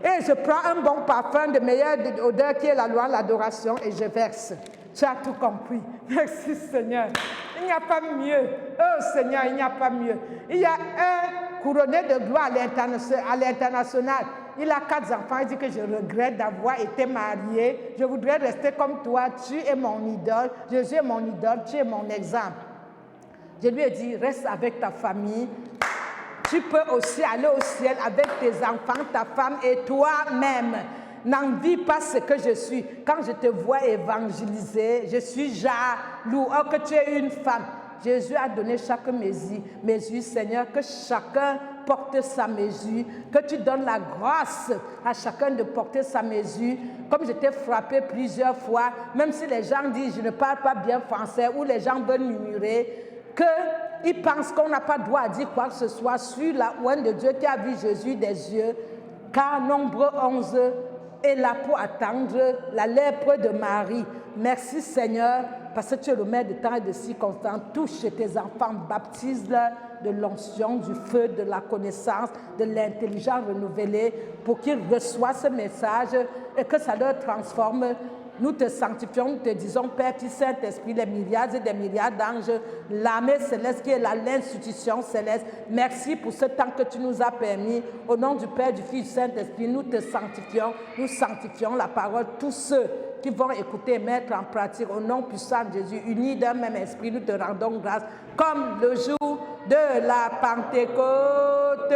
Et je prends un bon parfum de meilleure odeur qui est la loi, l'adoration, et je verse. Tu as tout compris. Merci Seigneur. Il n'y a pas mieux. Oh Seigneur, il n'y a pas mieux. Il y a un couronné de gloire à l'international. Il a 4 enfants. Il dit que je regrette d'avoir été marié. Je voudrais rester comme toi. Tu es mon idole. Jésus est mon idole. Tu es mon exemple. Je lui ai dit, reste avec ta famille. Tu peux aussi aller au ciel avec tes enfants, ta femme et toi-même. N'envie pas ce que je suis. Quand je te vois évangéliser, je suis jaloux. Oh, que tu es une femme. Jésus a donné chaque mesure, Seigneur, que chacun porte sa mesure, que tu donnes la grâce à chacun de porter sa mesure. Comme je t'ai frappé plusieurs fois, même si les gens disent je ne parle pas bien français ou les gens veulent murmurer, qu'ils pensent qu'on n'a pas droit à dire quoi que ce soit sur la ouane de Dieu qui a vu Jésus des yeux, car Nombre 11 est là pour attendre la lèpre de Marie. Merci Seigneur, parce que tu es le maître de temps et de circonstances. Touche tes enfants, baptise-leur de l'onction, du feu, de la connaissance, de l'intelligence renouvelée, pour qu'ils reçoivent ce message et que ça leur transforme. Nous te sanctifions, nous te disons, Père, tu Saint-Esprit, les milliards et des milliards d'anges, l'armée céleste qui est l'institution céleste. Merci pour ce temps que tu nous as permis. Au nom du Père, du Fils, du Saint-Esprit, nous te sanctifions, nous sanctifions la parole. Tous ceux qui vont écouter et mettre en pratique, au nom puissant de Jésus, unis d'un même esprit, nous te rendons grâce, comme le jour de la Pentecôte.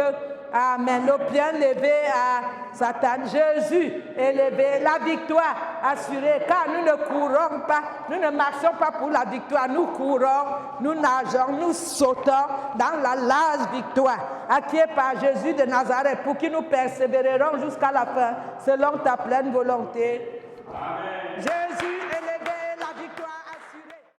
Amen. Nos pieds levés à Satan. Jésus élevé, la victoire assurée, car nous ne courons pas, nous ne marchons pas pour la victoire, nous courons, nous nageons, nous sautons dans la large victoire, acquise par Jésus de Nazareth, pour qui nous persévérerons jusqu'à la fin, selon ta pleine volonté. Amen. Jésus